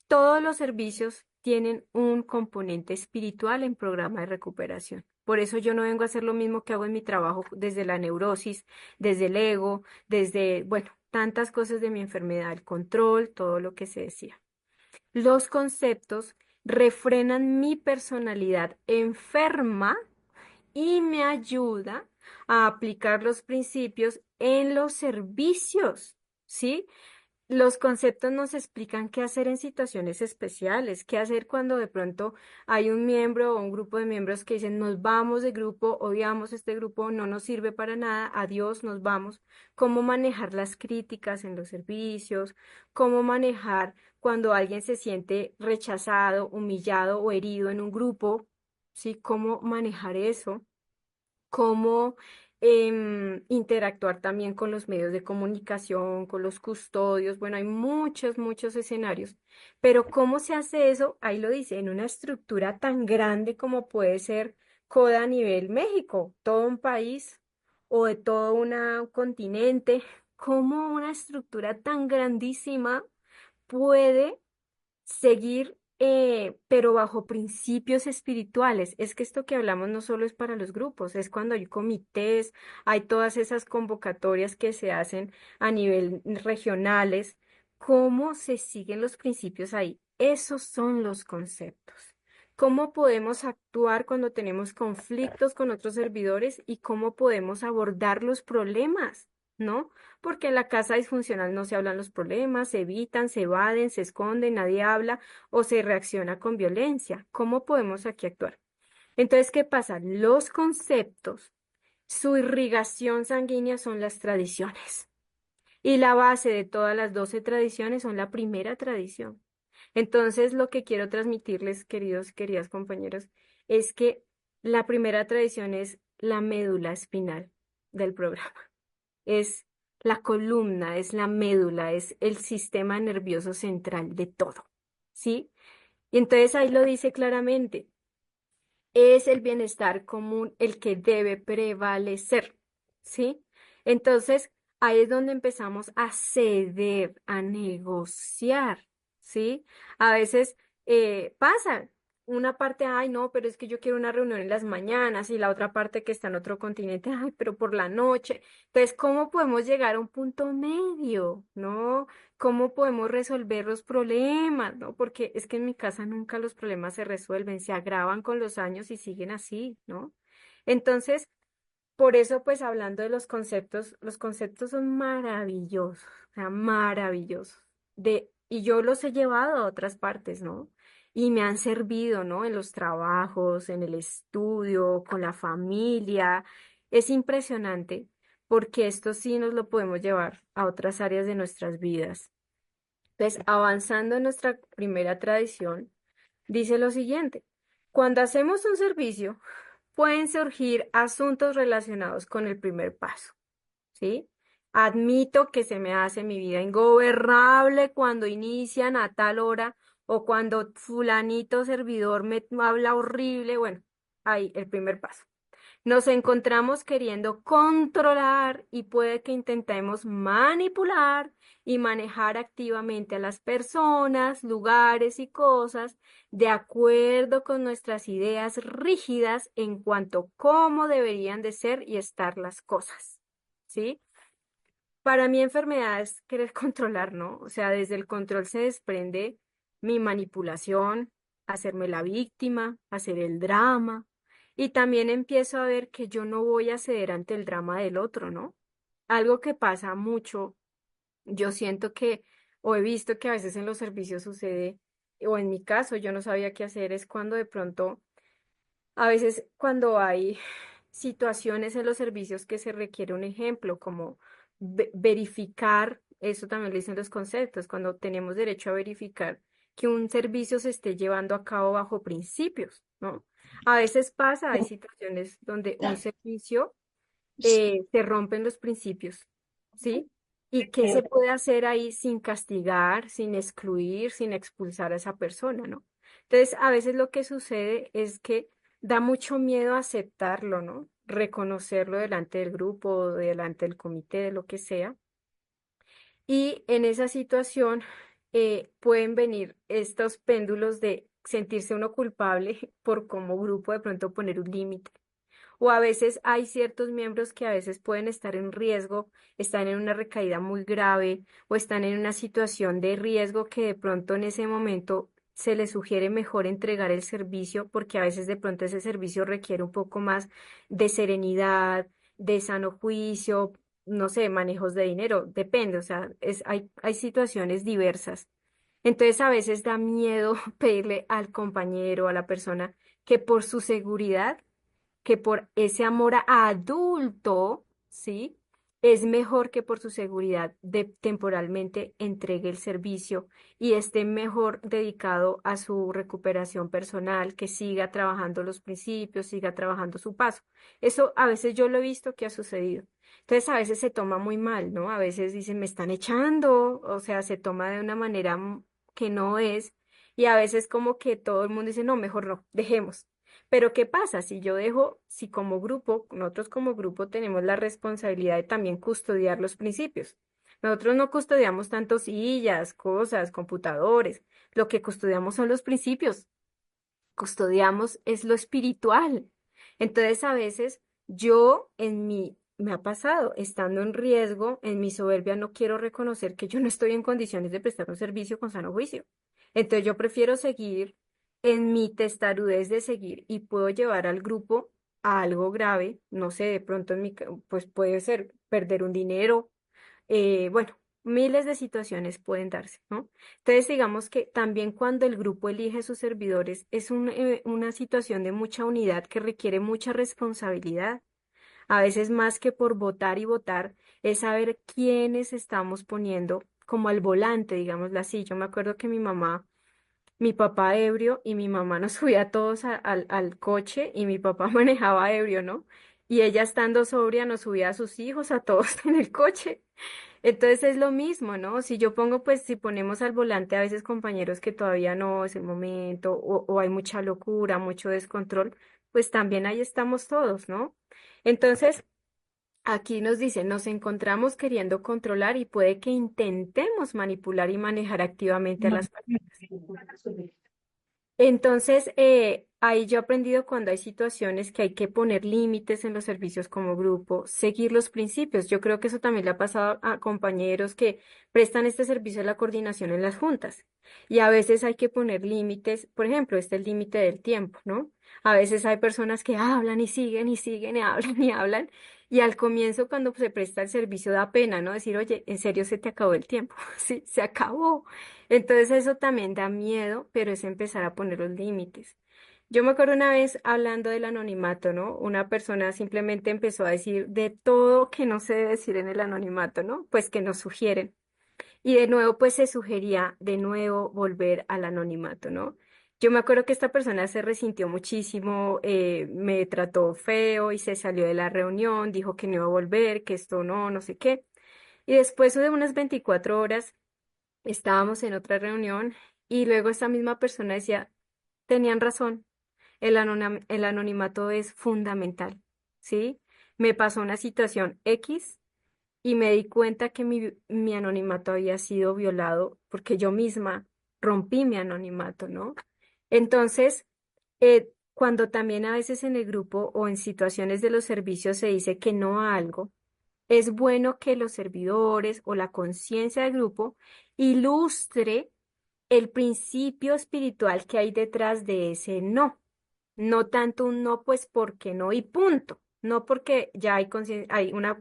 Todos los servicios tienen un componente espiritual en programa de recuperación. Por eso yo no vengo a hacer lo mismo que hago en mi trabajo desde la neurosis, desde el ego, desde, bueno, tantas cosas de mi enfermedad, el control, todo lo que se decía. Los conceptos refrenan mi personalidad enferma y me ayuda a aplicar los principios en los servicios, ¿sí? Los conceptos nos explican qué hacer en situaciones especiales, qué hacer cuando de pronto hay un miembro o un grupo de miembros que dicen nos vamos de grupo, odiamos este grupo, no nos sirve para nada, adiós, nos vamos. Cómo manejar las críticas en los servicios, cómo manejar cuando alguien se siente rechazado, humillado o herido en un grupo, ¿sí? Cómo manejar eso, cómo interactuar también con los medios de comunicación, con los custodios. Bueno, hay muchos, muchos escenarios, pero ¿cómo se hace eso? Ahí lo dice, en una estructura tan grande como puede ser CODA a nivel México, todo un país o de todo un continente. ¿Cómo una estructura tan grandísima puede seguir, pero bajo principios espirituales. Es que esto que hablamos no solo es para los grupos, es cuando hay comités, hay todas esas convocatorias que se hacen a nivel regionales. ¿Cómo se siguen los principios ahí? Esos son los conceptos. ¿Cómo podemos actuar cuando tenemos conflictos con otros servidores y cómo podemos abordar los problemas? ¿No? Porque en la casa disfuncional no se hablan los problemas, se evitan, se evaden, se esconden, nadie habla o se reacciona con violencia. ¿Cómo podemos aquí actuar? Entonces, ¿qué pasa? Los conceptos, su irrigación sanguínea son las tradiciones y la base de todas las 12 tradiciones son la primera tradición. Entonces, lo que quiero transmitirles, queridos, queridas compañeros, es que la primera tradición es la médula espinal del programa. Es la columna, es la médula, es el sistema nervioso central de todo, ¿sí? Y entonces ahí lo dice claramente, es el bienestar común el que debe prevalecer, ¿sí? Entonces ahí es donde empezamos a ceder, a negociar, ¿sí? A veces pasa. Una parte, ay, no, pero es que yo quiero una reunión en las mañanas y la otra parte que está en otro continente, ay, pero por la noche. Entonces, ¿cómo podemos llegar a un punto medio? ¿No? ¿Cómo podemos resolver los problemas? ¿No? Porque es que en mi casa nunca los problemas se resuelven, se agravan con los años y siguen así, ¿no? Entonces, por eso, pues hablando de los conceptos son maravillosos, o sea, maravillosos. Y yo los he llevado a otras partes, ¿no? Y me han servido, ¿no? En los trabajos, en el estudio, con la familia. Es impresionante porque esto sí nos lo podemos llevar a otras áreas de nuestras vidas. Entonces, avanzando en nuestra primera tradición, dice lo siguiente, cuando hacemos un servicio, pueden surgir asuntos relacionados con el primer paso, ¿sí? Admito que se me hace mi vida ingobernable cuando inician a tal hora o cuando fulanito servidor me habla horrible, bueno, ahí el primer paso. Nos encontramos queriendo controlar y puede que intentemos manipular y manejar activamente a las personas, lugares y cosas de acuerdo con nuestras ideas rígidas en cuanto a cómo deberían de ser y estar las cosas. ¿Sí? Para mí enfermedad es querer controlar, ¿no? O sea, desde el control se desprende mi manipulación, hacerme la víctima, hacer el drama. Y también empiezo a ver que yo no voy a ceder ante el drama del otro, ¿no? Algo que pasa mucho, yo siento que, o he visto que a veces en los servicios sucede, o en mi caso yo no sabía qué hacer, es cuando de pronto a veces cuando hay situaciones en los servicios que se requiere un ejemplo, como verificar, eso también lo dicen los conceptos, cuando tenemos derecho a verificar que un servicio se esté llevando a cabo bajo principios, ¿no? A veces pasa, hay situaciones donde un servicio se rompen los principios, ¿sí? ¿Y qué se puede hacer ahí sin castigar, sin excluir, sin expulsar a esa persona, ¿no? Entonces, a veces lo que sucede es que da mucho miedo aceptarlo, ¿no? Reconocerlo delante del grupo, delante del comité, de lo que sea. Y en esa situación pueden venir estos péndulos de sentirse uno culpable por como grupo de pronto poner un límite o a veces hay ciertos miembros que a veces pueden estar en riesgo, están en una recaída muy grave o están en una situación de riesgo que de pronto en ese momento se les sugiere mejor entregar el servicio porque a veces de pronto ese servicio requiere un poco más de serenidad, de sano juicio, no sé, manejos de dinero, depende, o sea, hay situaciones diversas. Entonces a veces da miedo pedirle al compañero, a la persona, que por su seguridad que por ese amor a adulto, ¿sí? Es mejor que por su seguridad de temporalmente entregue el servicio y esté mejor dedicado a su recuperación personal, que siga trabajando los principios, siga trabajando su paso. Eso a veces yo lo he visto que ha sucedido. Entonces a veces se toma muy mal, ¿no? A veces dicen, me están echando, o sea, se toma de una manera que no es, y a veces como que todo el mundo dice, no, mejor no, dejemos. Pero ¿qué pasa si yo dejo, si como grupo, nosotros como grupo tenemos la responsabilidad de también custodiar los principios? Nosotros no custodiamos tanto sillas, cosas, computadores. Lo que custodiamos son los principios. Custodiamos es lo espiritual. Entonces, a veces me ha pasado, estando en riesgo, en mi soberbia, no quiero reconocer que yo no estoy en condiciones de prestar un servicio con sano juicio. Entonces, yo prefiero seguir en mi testarudez de seguir y puedo llevar al grupo a algo grave, no sé, de pronto pues puede ser perder un dinero, bueno, miles de situaciones pueden darse, ¿no? Entonces, digamos que también cuando el grupo elige sus servidores es una situación de mucha unidad que requiere mucha responsabilidad. A veces más que por votar y votar, es saber quiénes estamos poniendo como al volante, digámoslo así. Yo me acuerdo que mi papá ebrio y mi mamá nos subía a todos al coche y mi papá manejaba ebrio, ¿no? Y ella estando sobria nos subía a sus hijos, a todos en el coche. Entonces es lo mismo, ¿no? Si yo pongo, pues si ponemos al volante a veces compañeros que todavía no es el momento o hay mucha locura, mucho descontrol, pues también ahí estamos todos, ¿no? Entonces, aquí nos dice, nos encontramos queriendo controlar y puede que intentemos manipular y manejar activamente a las personas. Entonces, ahí yo he aprendido cuando hay situaciones que hay que poner límites en los servicios como grupo, seguir los principios. Yo creo que eso también le ha pasado a compañeros que prestan este servicio de la coordinación en las juntas. Y a veces hay que poner límites, por ejemplo, este es el límite del tiempo, ¿no? A veces hay personas que hablan y siguen y siguen y hablan y hablan. Y al comienzo, cuando se presta el servicio, da pena, ¿no? Decir, oye, en serio se te acabó el tiempo. Sí, se acabó. Entonces eso también da miedo, pero es empezar a poner los límites. Yo me acuerdo una vez hablando del anonimato, ¿no? Una persona simplemente empezó a decir de todo que no se debe decir en el anonimato, ¿no? Pues que nos sugieren. Y de nuevo, pues se sugería de nuevo volver al anonimato, ¿no? Yo me acuerdo que esta persona se resintió muchísimo, me trató feo y se salió de la reunión, dijo que no iba a volver, que esto no, no sé qué. Y después de unas 24 horas estábamos en otra reunión y luego esta misma persona decía, tenían razón, el anonimato es fundamental, ¿sí? Me pasó una situación X y me di cuenta que mi anonimato había sido violado porque yo misma rompí mi anonimato, ¿no? Entonces, cuando también a veces en el grupo o en situaciones de los servicios se dice que no a algo, es bueno que los servidores o la conciencia del grupo ilustre el principio espiritual que hay detrás de ese no. No tanto un no, pues porque no y punto. No porque ya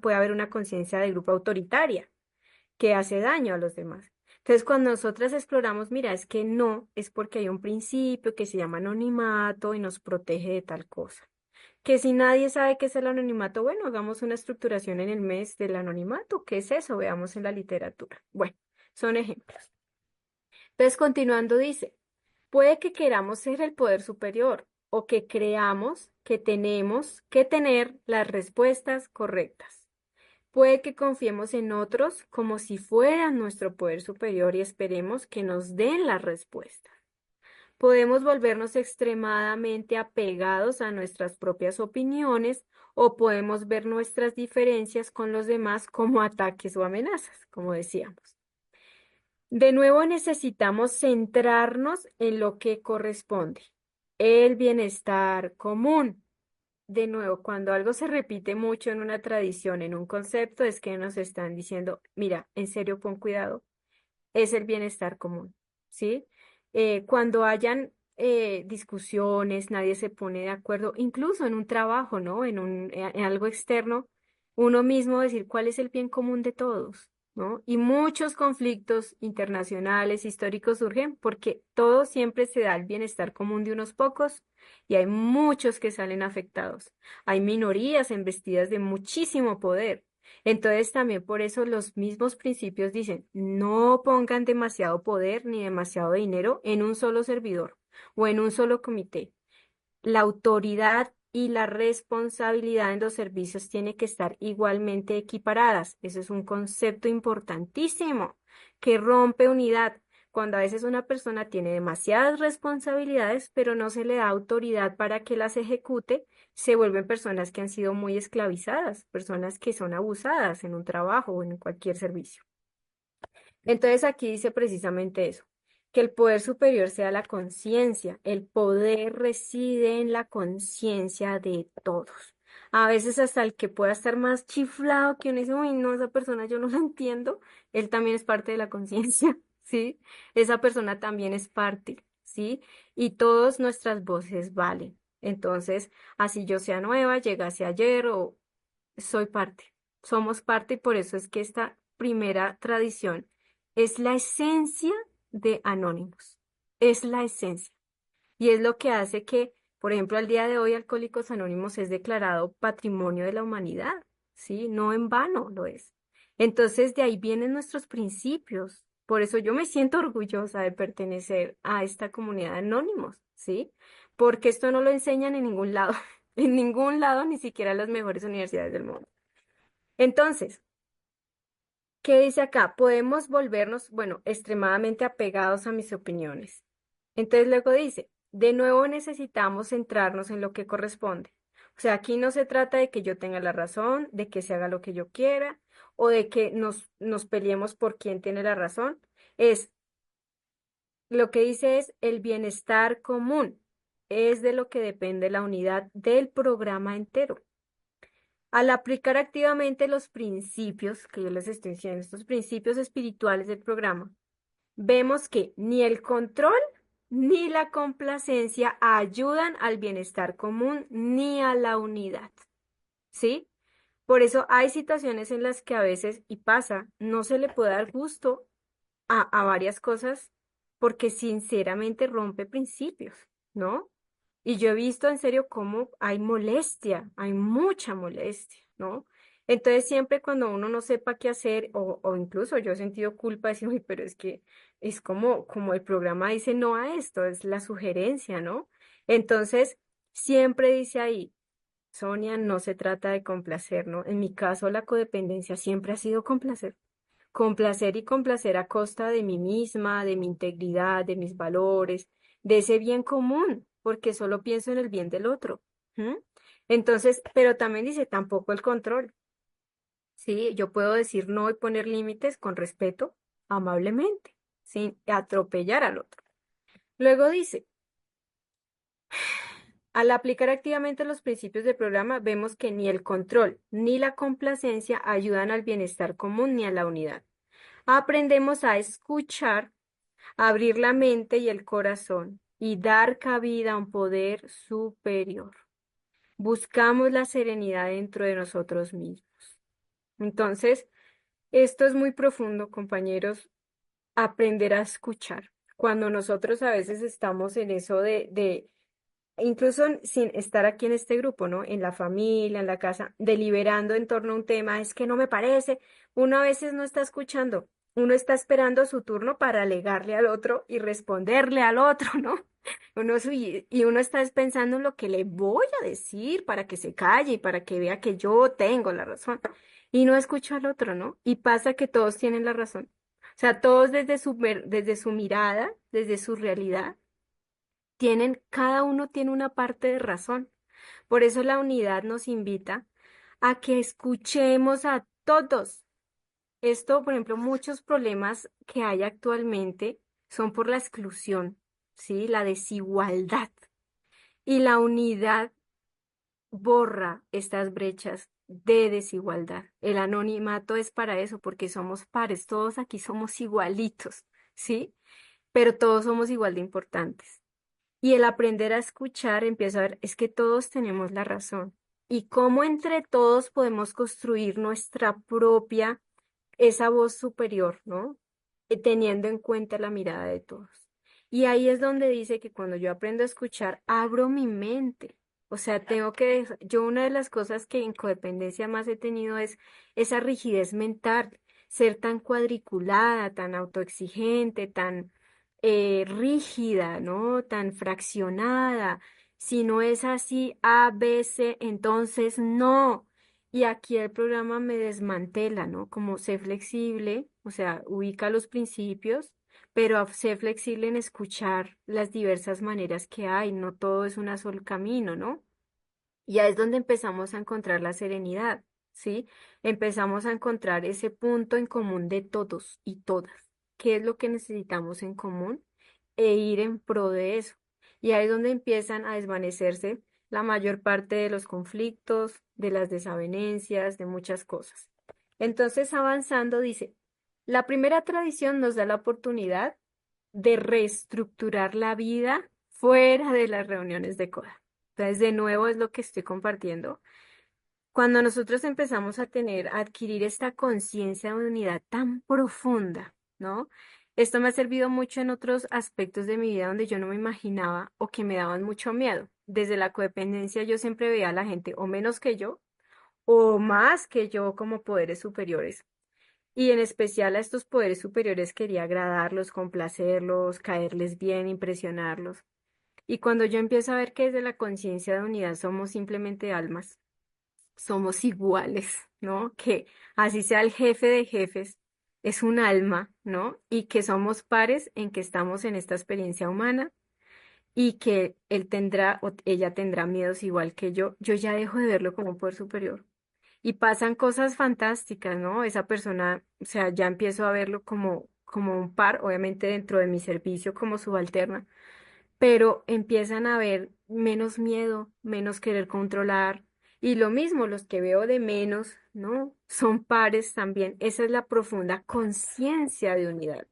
puede haber una conciencia de grupo autoritaria que hace daño a los demás. Entonces, cuando nosotras exploramos, mira, es que no, es porque hay un principio que se llama anonimato y nos protege de tal cosa. Que si nadie sabe qué es el anonimato, bueno, hagamos una estructuración en el mes del anonimato. ¿Qué es eso? Veamos en la literatura. Bueno, son ejemplos. Entonces, continuando, dice, puede que queramos ser el poder superior o que creamos que tenemos que tener las respuestas correctas. Puede que confiemos en otros como si fueran nuestro poder superior y esperemos que nos den las respuestas. Podemos volvernos extremadamente apegados a nuestras propias opiniones o podemos ver nuestras diferencias con los demás como ataques o amenazas, como decíamos. De nuevo necesitamos centrarnos en lo que corresponde, el bienestar común. De nuevo, cuando algo se repite mucho en una tradición, en un concepto, es que nos están diciendo, mira, en serio, pon cuidado, es el bienestar común, ¿sí? Cuando hayan discusiones, nadie se pone de acuerdo, incluso en un trabajo, ¿no? En algo externo, uno mismo decir cuál es el bien común de todos, ¿no? Y muchos conflictos internacionales, históricos surgen porque todo siempre se da el bienestar común de unos pocos y hay muchos que salen afectados. Hay minorías embestidas de muchísimo poder. Entonces también por eso los mismos principios dicen, no pongan demasiado poder ni demasiado dinero en un solo servidor o en un solo comité. La autoridad y la responsabilidad en los servicios tiene que estar igualmente equiparadas. Eso es un concepto importantísimo que rompe unidad. Cuando a veces una persona tiene demasiadas responsabilidades, pero no se le da autoridad para que las ejecute, se vuelven personas que han sido muy esclavizadas, personas que son abusadas en un trabajo o en cualquier servicio. Entonces aquí dice precisamente eso, que el poder superior sea la conciencia. El poder reside en la conciencia de todos. A veces hasta el que pueda estar más chiflado que uno dice, uy, no, esa persona yo no la entiendo, él también es parte de la conciencia, ¿sí? Esa persona también es parte, ¿sí? Y todas nuestras voces valen. Entonces, así yo sea nueva, llegase ayer o soy parte, somos parte y por eso es que esta primera tradición es la esencia de Anónimos, es la esencia y es lo que hace que, por ejemplo, al día de hoy Alcohólicos Anónimos es declarado Patrimonio de la Humanidad, ¿sí? No en vano lo es. Entonces de ahí vienen nuestros principios. Por eso yo me siento orgullosa de pertenecer a esta comunidad de anónimos, ¿sí? Porque esto no lo enseñan en ningún lado, en ningún lado, ni siquiera en las mejores universidades del mundo. Entonces, ¿qué dice acá? Podemos volvernos, bueno, extremadamente apegados a mis opiniones. Entonces luego dice, de nuevo necesitamos centrarnos en lo que corresponde. O sea, aquí no se trata de que yo tenga la razón, de que se haga lo que yo quiera o de que nos peleemos por quién tiene la razón. Es, lo que dice es el bienestar común. Es de lo que depende la unidad del programa entero. Al aplicar activamente los principios que yo les estoy diciendo, estos principios espirituales del programa, vemos que ni el control ni la complacencia ayudan al bienestar común ni a la unidad, ¿sí? Por eso hay situaciones en las que a veces, y pasa, no se le puede dar gusto a varias cosas porque sinceramente rompe principios, ¿no? Y yo he visto en serio cómo hay molestia, hay mucha molestia, ¿no? Entonces siempre cuando uno no sepa qué hacer, o incluso yo he sentido culpa de decir, "Uy, pero es que es como el programa dice no a esto, es la sugerencia, ¿no? Entonces, siempre dice ahí, Sonia, no se trata de complacer, ¿no? En mi caso, la codependencia siempre ha sido complacer. Complacer y complacer a costa de mí misma, de mi integridad, de mis valores, de ese bien común, porque solo pienso en el bien del otro. ¿M? Entonces, pero también dice, tampoco el control. Sí, yo puedo decir no y poner límites con respeto, amablemente, sin atropellar al otro. Luego dice, al aplicar activamente los principios del programa, vemos que ni el control ni la complacencia ayudan al bienestar común ni a la unidad. Aprendemos a escuchar, abrir la mente y el corazón y dar cabida a un poder superior. Buscamos la serenidad dentro de nosotros mismos. Entonces, esto es muy profundo, compañeros, aprender a escuchar. Cuando nosotros a veces estamos en eso de incluso sin estar aquí en este grupo, ¿no? En la familia, en la casa, deliberando en torno a un tema, es que no me parece. Uno a veces no está escuchando, uno está esperando su turno para alegarle al otro y responderle al otro, ¿no? Y uno está pensando en lo que le voy a decir para que se calle y para que vea que yo tengo la razón. Y no escucho al otro, ¿no? Y pasa que todos tienen la razón. O sea, todos desde su mirada, desde su realidad cada uno tiene una parte de razón. Por eso la unidad nos invita a que escuchemos a todos. Esto, por ejemplo, muchos problemas que hay actualmente son por la exclusión, ¿sí? La desigualdad. Y la unidad borra estas brechas de desigualdad. El anonimato es para eso, porque somos pares, todos aquí somos igualitos, ¿sí? Pero todos somos igual de importantes. Y el aprender a escuchar empieza a ver, es que todos tenemos la razón. Y cómo entre todos podemos construir nuestra propia, esa voz superior, ¿no? Teniendo en cuenta la mirada de todos. Y ahí es donde dice que cuando yo aprendo a escuchar, abro mi mente. O sea, yo una de las cosas que en codependencia más he tenido es esa rigidez mental, ser tan cuadriculada, tan autoexigente, tan rígida, ¿no? Tan fraccionada. Si no es así, A, B, C, entonces no. Y aquí el programa me desmantela, ¿no? Como sé flexible, o sea, ubica los principios, pero sé flexible en escuchar las diversas maneras que hay, no todo es un solo camino, ¿no? Y ahí es donde empezamos a encontrar la serenidad, ¿sí? Empezamos a encontrar ese punto en común de todos y todas. qué es lo que necesitamos en común e ir en pro de eso. Y ahí es donde empiezan a desvanecerse la mayor parte de los conflictos, de las desavenencias, de muchas cosas. Entonces, avanzando, dice, la primera tradición nos da la oportunidad de reestructurar la vida fuera de las reuniones de CODA. Entonces, de nuevo es lo que estoy compartiendo. Cuando nosotros empezamos a adquirir esta conciencia de unidad tan profunda, ¿no? Esto me ha servido mucho en otros aspectos de mi vida donde yo no me imaginaba o que me daban mucho miedo. Desde la codependencia yo siempre veía a la gente o menos que yo o más que yo como poderes superiores. Y en especial a estos poderes superiores quería agradarlos, complacerlos, caerles bien, impresionarlos. Y cuando yo empiezo a ver que desde la conciencia de unidad somos simplemente almas, somos iguales, ¿no? Que así sea el jefe de jefes, es un alma, ¿no? Y que somos pares en que estamos en esta experiencia humana y que él tendrá o ella tendrá miedos igual que yo ya dejo de verlo como un poder superior. Y pasan cosas fantásticas, ¿no? Esa persona, o sea, ya empiezo a verlo como un par, obviamente dentro de mi servicio como subalterna, pero empiezan a ver menos miedo, menos querer controlar. Y lo mismo, los que veo de menos, ¿no? Son pares también. Esa es la profunda conciencia de unidad.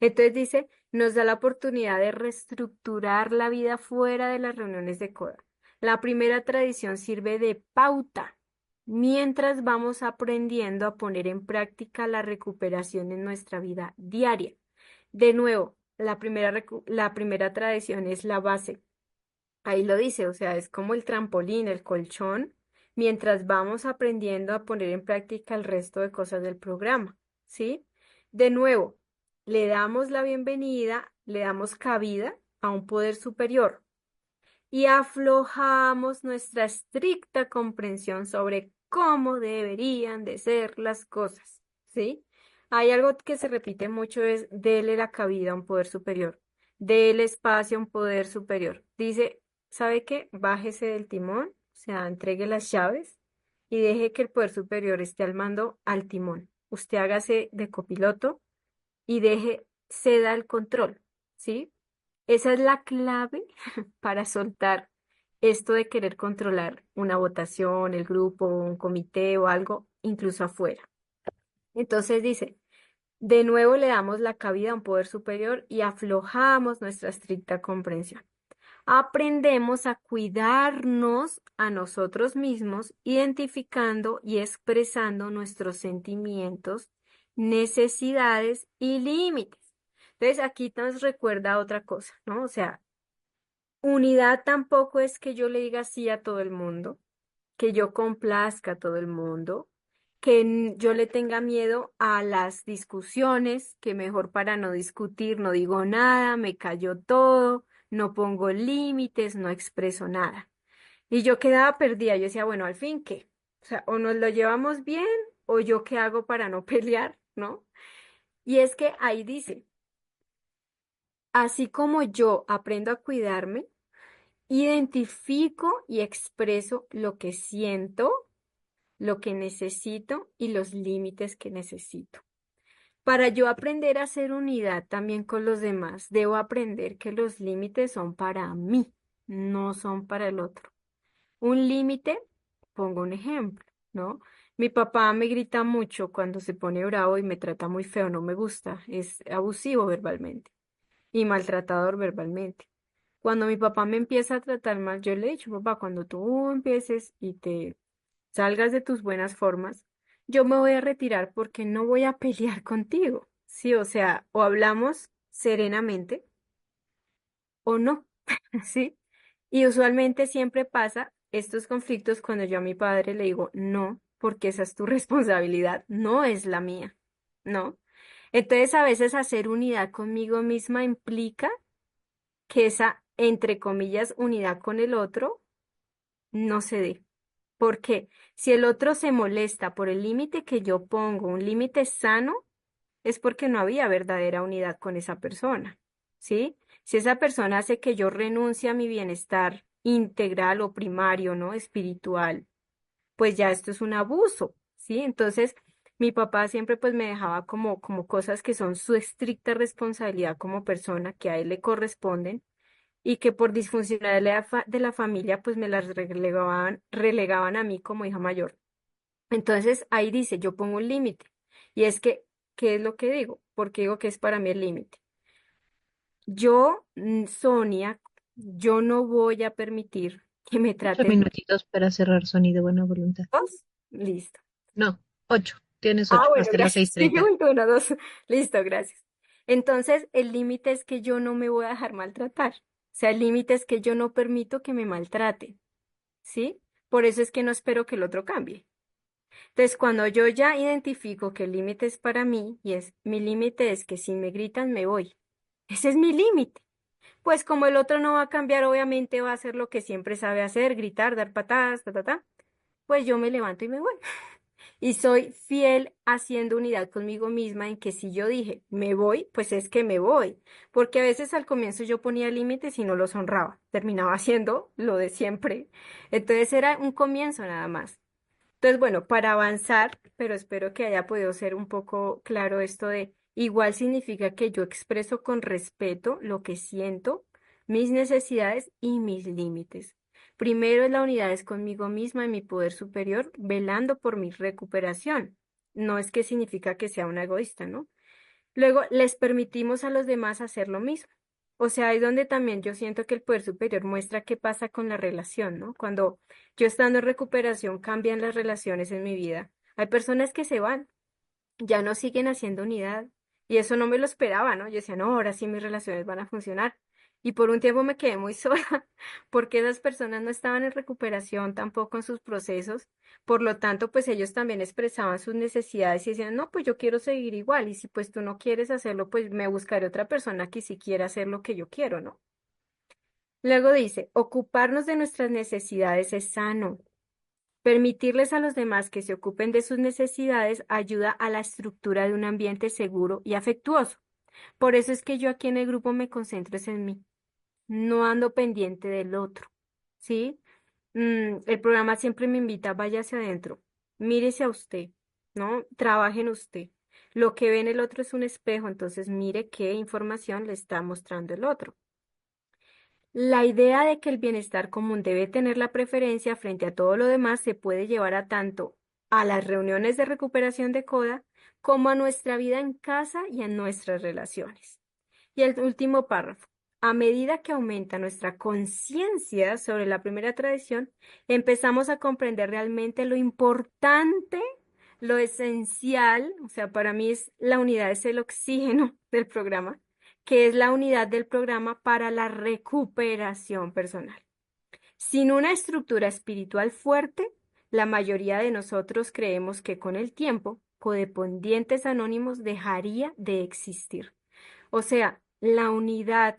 Entonces dice, nos da la oportunidad de reestructurar la vida fuera de las reuniones de CODA. La primera tradición sirve de pauta mientras vamos aprendiendo a poner en práctica la recuperación en nuestra vida diaria. De nuevo, la primera tradición es la base. Ahí lo dice, o sea, es como el trampolín, el colchón, mientras vamos aprendiendo a poner en práctica el resto de cosas del programa, ¿sí? De nuevo, le damos la bienvenida, le damos cabida a un poder superior y aflojamos nuestra estricta comprensión sobre cómo deberían de ser las cosas, ¿sí? Hay algo que se repite mucho es dele la cabida a un poder superior, dele espacio a un poder superior. Dice, ¿sabe qué? Bájese del timón, o sea, entregue las llaves y deje que el poder superior esté al mando al timón. Usted hágase de copiloto y ceda el control, ¿sí? Esa es la clave para soltar esto de querer controlar una votación, el grupo, un comité o algo, incluso afuera. Entonces dice, de nuevo le damos la cabida a un poder superior y aflojamos nuestra estricta comprensión. Aprendemos a cuidarnos a nosotros mismos, identificando y expresando nuestros sentimientos, necesidades y límites. Entonces aquí nos recuerda otra cosa, ¿no? O sea, unidad tampoco es que yo le diga sí a todo el mundo, que yo complazca a todo el mundo, que yo le tenga miedo a las discusiones, que mejor para no discutir no digo nada, me callo todo, no pongo límites, no expreso nada. Y yo quedaba perdida, yo decía, bueno, al fin, ¿qué? O sea, o nos lo llevamos bien o yo qué hago para no pelear, ¿no? Y es que ahí dice, así como yo aprendo a cuidarme, identifico y expreso lo que siento, lo que necesito y los límites que necesito. Para yo aprender a hacer unidad también con los demás, debo aprender que los límites son para mí, no son para el otro. Un límite, pongo un ejemplo, ¿no? Mi papá me grita mucho cuando se pone bravo y me trata muy feo, no me gusta, es abusivo verbalmente y maltratador verbalmente. Cuando mi papá me empieza a tratar mal, yo le he dicho, papá, cuando tú empieces y te salgas de tus buenas formas, yo me voy a retirar porque no voy a pelear contigo. Sí, o sea, o hablamos serenamente o no, ¿sí? Y usualmente siempre pasa estos conflictos cuando yo a mi padre le digo, no, porque esa es tu responsabilidad, no es la mía, ¿no? Entonces a veces hacer unidad conmigo misma implica que esa, entre comillas, unidad con el otro no se dé. Porque si el otro se molesta por el límite que yo pongo, un límite sano, es porque no había verdadera unidad con esa persona, ¿sí? Si esa persona hace que yo renuncie a mi bienestar integral o primario, ¿no? Espiritual, pues ya esto es un abuso, ¿sí? Entonces, Mi papá siempre pues me dejaba como cosas que son su estricta responsabilidad como persona, que a él le corresponden y que por disfuncionalidad de la familia pues me las relegaban a mí como hija mayor. Entonces ahí dice, yo pongo un límite. Y es que, ¿qué es lo que digo? Porque digo que es para mí el límite. Yo, Sonia, yo no voy a permitir que me 8 traten minutitos para cerrar sonido, buena voluntad. dos. Listo. No, 8. Tienes Ah, 8 bueno, hasta las seis gracias. Dije, treinta. uy, no, no, dos. Listo, gracias. Entonces, el límite es que yo no me voy a dejar maltratar. O sea, el límite es que yo no permito que me maltraten, ¿sí? Por eso es que no espero que el otro cambie. Entonces, cuando yo ya identifico que el límite es para mí, y es, mi límite es que si me gritan, me voy. Ese es mi límite. Pues como el otro no va a cambiar, obviamente va a hacer lo que siempre sabe hacer, gritar, dar patadas, ta, ta, ta. Pues yo me levanto y me voy. Y soy fiel haciendo unidad conmigo misma en que si yo dije me voy, pues es que me voy. Porque a veces al comienzo yo ponía límites y no los honraba. Terminaba haciendo lo de siempre. Entonces era un comienzo nada más. Entonces, bueno, para avanzar, pero espero que haya podido ser un poco claro esto de igual significa que yo expreso con respeto lo que siento, mis necesidades y mis límites. Primero es la unidad es conmigo misma y mi poder superior, velando por mi recuperación. No es que significa que sea una egoísta, ¿no? Luego les permitimos a los demás hacer lo mismo. O sea, ahí donde también yo siento que el poder superior muestra qué pasa con la relación, ¿no? Cuando yo estando en recuperación cambian las relaciones en mi vida. Hay personas que se van, ya no siguen haciendo unidad. Y eso no me lo esperaba, ¿no? Yo decía, no, ahora sí mis relaciones van a funcionar. Y por un tiempo me quedé muy sola, porque esas personas no estaban en recuperación tampoco en sus procesos. Por lo tanto, pues ellos también expresaban sus necesidades y decían, no, pues yo quiero seguir igual. Y si pues tú no quieres hacerlo, pues me buscaré otra persona que sí quiera hacer lo que yo quiero, ¿no? Luego dice, ocuparnos de nuestras necesidades es sano. Permitirles a los demás que se ocupen de sus necesidades ayuda a la estructura de un ambiente seguro y afectuoso. Por eso es que yo aquí en el grupo me concentro es en mí, no ando pendiente del otro, ¿sí? El programa siempre me invita, vaya hacia adentro, mírese a usted, ¿no? Trabaje en usted. Lo que ve en el otro es un espejo, entonces mire qué información le está mostrando el otro. La idea de que el bienestar común debe tener la preferencia frente a todo lo demás se puede llevar a tanto a las reuniones de recuperación de coda como a nuestra vida en casa y a nuestras relaciones. Y el último párrafo. A medida que aumenta nuestra conciencia sobre la primera tradición, empezamos a comprender realmente lo importante, lo esencial, o sea, para mí es la unidad, es el oxígeno del programa, que es la unidad del programa para la recuperación personal. Sin una estructura espiritual fuerte, la mayoría de nosotros creemos que con el tiempo, codependientes anónimos dejaría de existir. O sea, la unidad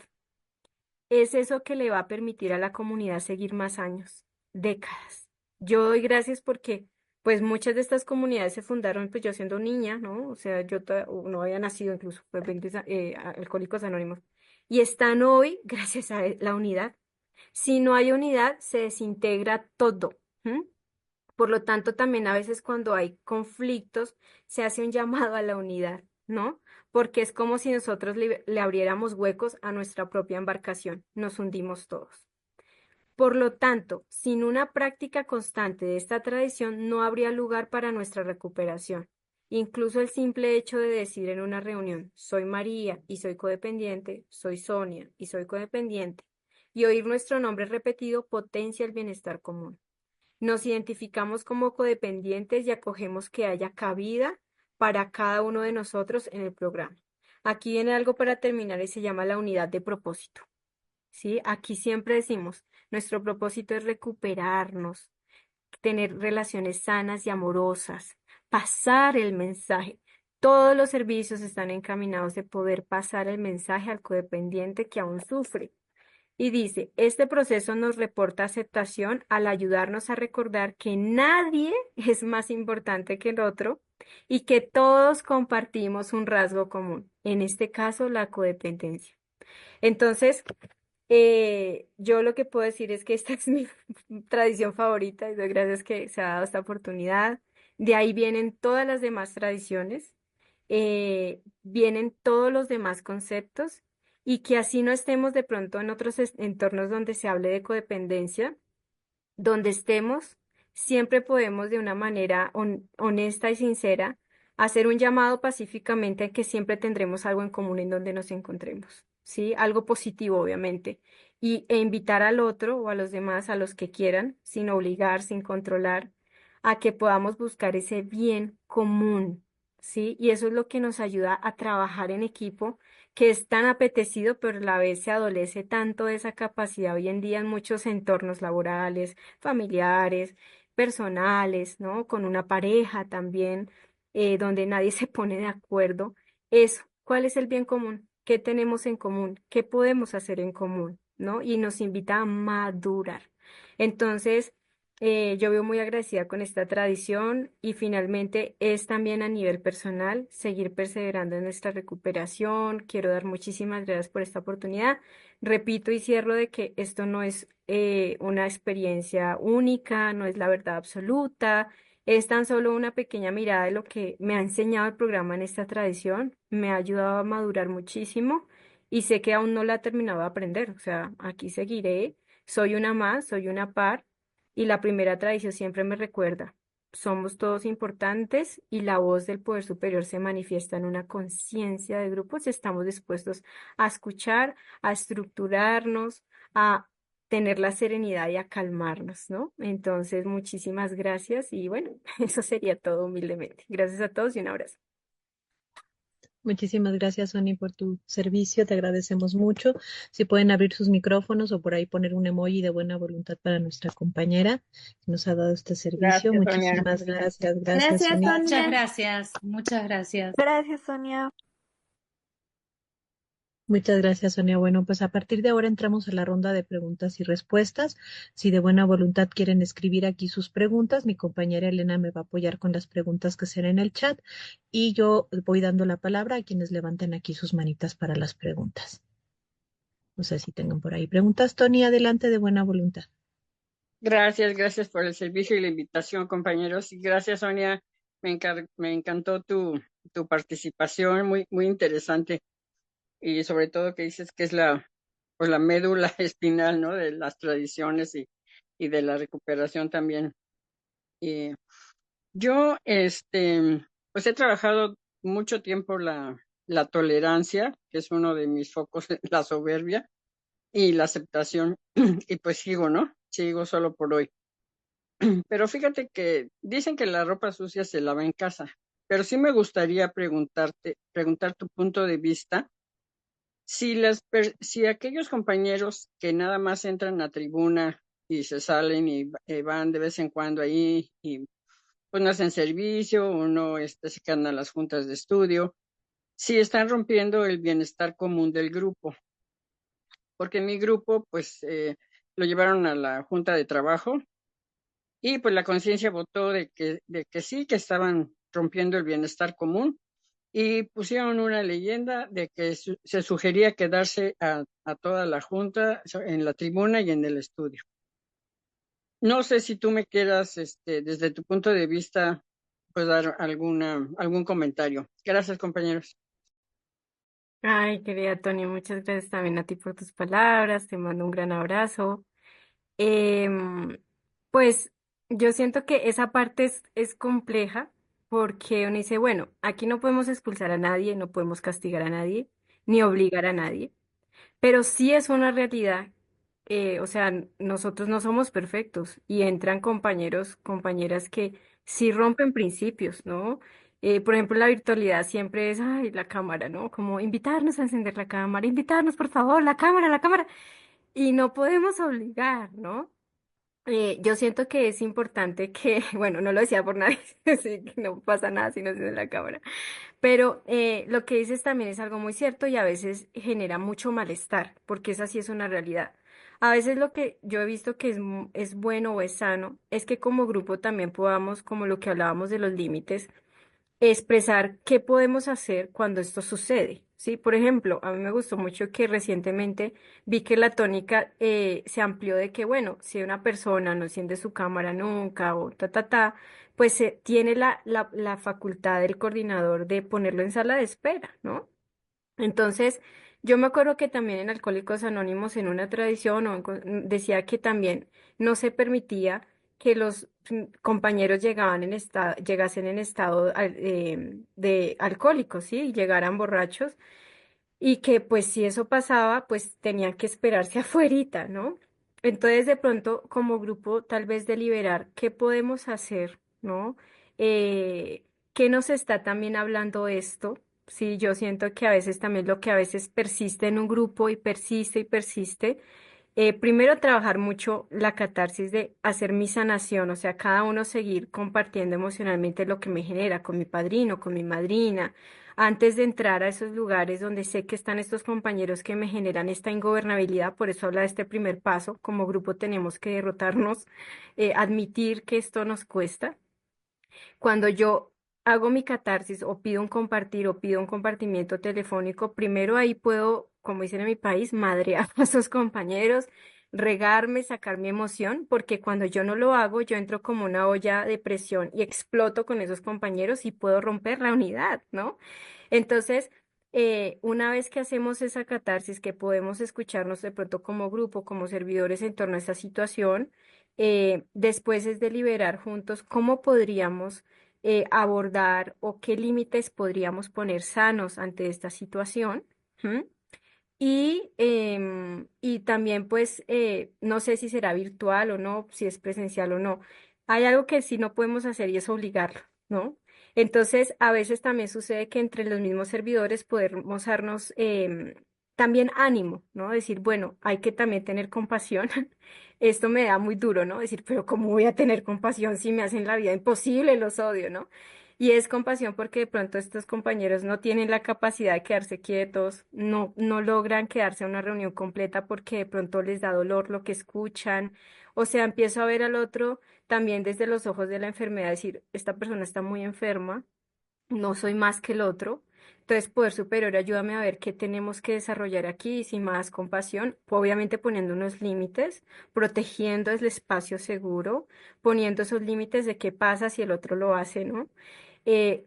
es eso que le va a permitir a la comunidad seguir más años, décadas. Yo doy gracias porque, pues, muchas de estas comunidades se fundaron, pues, yo siendo niña, ¿no? O sea, o no había nacido incluso, pues, Alcohólicos Anónimos. Y están hoy gracias a la unidad. Si no hay unidad, se desintegra todo. ¿M? Por lo tanto, también a veces cuando hay conflictos, se hace un llamado a la unidad, ¿no? Porque es como si nosotros le abriéramos huecos a nuestra propia embarcación, nos hundimos todos. Por lo tanto, sin una práctica constante de esta tradición, no habría lugar para nuestra recuperación. Incluso el simple hecho de decir en una reunión, soy María y soy codependiente, soy Sonia y soy codependiente, y oír nuestro nombre repetido potencia el bienestar común. Nos identificamos como codependientes y acogemos que haya cabida para cada uno de nosotros en el programa. Aquí viene algo para terminar y se llama la unidad de propósito. ¿Sí? Aquí siempre decimos, nuestro propósito es recuperarnos, tener relaciones sanas y amorosas, pasar el mensaje. Todos los servicios están encaminados de poder pasar el mensaje al codependiente que aún sufre. Y dice, este proceso nos reporta aceptación al ayudarnos a recordar que nadie es más importante que el otro y que todos compartimos un rasgo común, en este caso la codependencia. Entonces, yo lo que puedo decir es que esta es mi tradición favorita y doy gracias que se ha dado esta oportunidad. De ahí vienen todas las demás tradiciones, vienen todos los demás conceptos y que así no estemos de pronto en otros entornos donde se hable de codependencia, donde estemos, siempre podemos de una manera honesta y sincera hacer un llamado pacíficamente a que siempre tendremos algo en común en donde nos encontremos, ¿sí? Algo positivo, obviamente, e invitar al otro o a los demás, a los que quieran, sin obligar, sin controlar, a que podamos buscar ese bien común, ¿sí? Y eso es lo que nos ayuda a trabajar en equipo, que es tan apetecido, pero a la vez se adolece tanto de esa capacidad hoy en día en muchos entornos laborales, familiares, personales, ¿no? Con una pareja también, donde nadie se pone de acuerdo. Eso, ¿cuál es el bien común? ¿Qué tenemos en común? ¿Qué podemos hacer en común? ¿No? Y nos invita a madurar. Entonces, yo veo muy agradecida con esta tradición y finalmente es también a nivel personal seguir perseverando en nuestra recuperación. Quiero dar muchísimas gracias por esta oportunidad. Repito y cierro de que esto no es una experiencia única, no es la verdad absoluta, es tan solo una pequeña mirada de lo que me ha enseñado el programa en esta tradición, me ha ayudado a madurar muchísimo y sé que aún no la he terminado de aprender, o sea, aquí seguiré, soy una más, soy una par y la primera tradición siempre me recuerda. Somos todos importantes y la voz del poder superior se manifiesta en una conciencia de grupos y estamos dispuestos a escuchar, a estructurarnos, a tener la serenidad y a calmarnos, ¿no? Entonces, muchísimas gracias y bueno, eso sería todo humildemente. Gracias a todos y un abrazo. Muchísimas gracias, Sony, por tu servicio. Te agradecemos mucho. Si pueden abrir sus micrófonos o por ahí poner un emoji de buena voluntad para nuestra compañera que nos ha dado este servicio. Gracias, Sonia. Muchísimas gracias. Gracias, Gracias, Sony. Sonia. Muchas gracias, muchas gracias. Gracias, Sonia. Muchas gracias, Sonia. Bueno, pues a partir de ahora entramos a la ronda de preguntas y respuestas. Si de buena voluntad quieren escribir aquí sus preguntas, mi compañera Elena me va a apoyar con las preguntas que serán en el chat y yo voy dando la palabra a quienes levanten aquí sus manitas para las preguntas. No sé si tengan por ahí preguntas. Tony, adelante de buena voluntad. Gracias por el servicio y la invitación, compañeros. Y gracias, Sonia. Me encantó tu participación, muy interesante. Y sobre todo que dices que es pues la médula espinal, ¿no? De las tradiciones y de la recuperación también. Y yo, pues he trabajado mucho tiempo la tolerancia, que es uno de mis focos, la soberbia y la aceptación. Y pues sigo, ¿no? Sigo solo por hoy. Pero fíjate que dicen que la ropa sucia se lava en casa, pero sí me gustaría preguntar tu punto de vista, si aquellos compañeros que nada más entran a tribuna y se salen y van de vez en cuando ahí y pues no hacen servicio o no se quedan a las juntas de estudio, si están rompiendo el bienestar común del grupo, porque en mi grupo pues lo llevaron a la junta de trabajo. Y pues la conciencia votó de que sí, que estaban rompiendo el bienestar común y pusieron una leyenda de que se sugería quedarse a toda la junta en la tribuna y en el estudio. No sé si tú me quieras, desde tu punto de vista, pues dar algún comentario. Gracias, compañeros. Ay, querida Tony, muchas gracias también a ti por tus palabras, te mando un gran abrazo. Em, pues yo siento que esa parte es compleja porque uno dice, bueno, aquí no podemos expulsar a nadie, no podemos castigar a nadie, ni obligar a nadie. Pero sí es una realidad, o sea, nosotros no somos perfectos y entran compañeros, compañeras que sí rompen principios, ¿no? Por ejemplo, la virtualidad siempre es, ay, la cámara, ¿no? Como invitarnos a encender la cámara, invitarnos, por favor, la cámara, la cámara. Y no podemos obligar, ¿no? Yo siento que es importante que, bueno, no lo decía por nadie, así que no pasa nada si no se enciende la cámara. Pero lo que dices también es algo muy cierto y a veces genera mucho malestar, porque esa sí es una realidad. A veces lo que yo he visto que es bueno o es sano es que como grupo también podamos, como lo que hablábamos de los límites, expresar qué podemos hacer cuando esto sucede, ¿sí? Por ejemplo, a mí me gustó mucho que recientemente vi que la tónica se amplió de que, bueno, si una persona no enciende su cámara nunca o pues tiene la facultad del coordinador de ponerlo en sala de espera, ¿no? Entonces, yo me acuerdo que también en Alcohólicos Anónimos, en una tradición, decía que también no se permitía que los compañeros llegasen en estado de alcohólicos, ¿sí? Y llegaran borrachos, y que pues si eso pasaba, pues tenían que esperarse afuerita, ¿no? Entonces, de pronto, como grupo, tal vez deliberar qué podemos hacer, ¿no? ¿Qué nos está también hablando esto? Sí, yo siento que a veces también lo que a veces persiste en un grupo y persiste, primero trabajar mucho la catarsis de hacer mi sanación, o sea, cada uno seguir compartiendo emocionalmente lo que me genera con mi padrino, con mi madrina, antes de entrar a esos lugares donde sé que están estos compañeros que me generan esta ingobernabilidad. Por eso habla de este primer paso. Como grupo tenemos que derrotarnos, admitir que esto nos cuesta. Cuando yo hago mi catarsis o pido un compartir o pido un compartimiento telefónico, primero ahí puedo, como dicen en mi país, madrear a esos compañeros, regarme, sacar mi emoción, porque cuando yo no lo hago, yo entro como una olla de presión y exploto con esos compañeros y puedo romper la unidad, ¿no? Entonces, una vez que hacemos esa catarsis, que podemos escucharnos de pronto como grupo, como servidores en torno a esta situación, después es deliberar juntos cómo podríamos abordar o qué límites podríamos poner sanos ante esta situación. ¿M? Y también, pues, no sé si será virtual o no, si es presencial o no. Hay algo que sí no podemos hacer y es obligarlo, ¿no? Entonces, a veces también sucede que entre los mismos servidores podemos darnos también ánimo, ¿no? Decir, bueno, hay que también tener compasión. Esto me da muy duro, ¿no? Decir, pero ¿cómo voy a tener compasión si me hacen la vida imposible, los odio, ¿no? Y es compasión porque de pronto estos compañeros no tienen la capacidad de quedarse quietos, no logran quedarse a una reunión completa porque de pronto les da dolor lo que escuchan. O sea, empiezo a ver al otro también desde los ojos de la enfermedad, decir, esta persona está muy enferma, no soy más que el otro. Entonces, poder superior, ayúdame a ver qué tenemos que desarrollar aquí sin más compasión, obviamente poniendo unos límites, protegiendo el espacio seguro, poniendo esos límites de qué pasa si el otro lo hace, ¿no?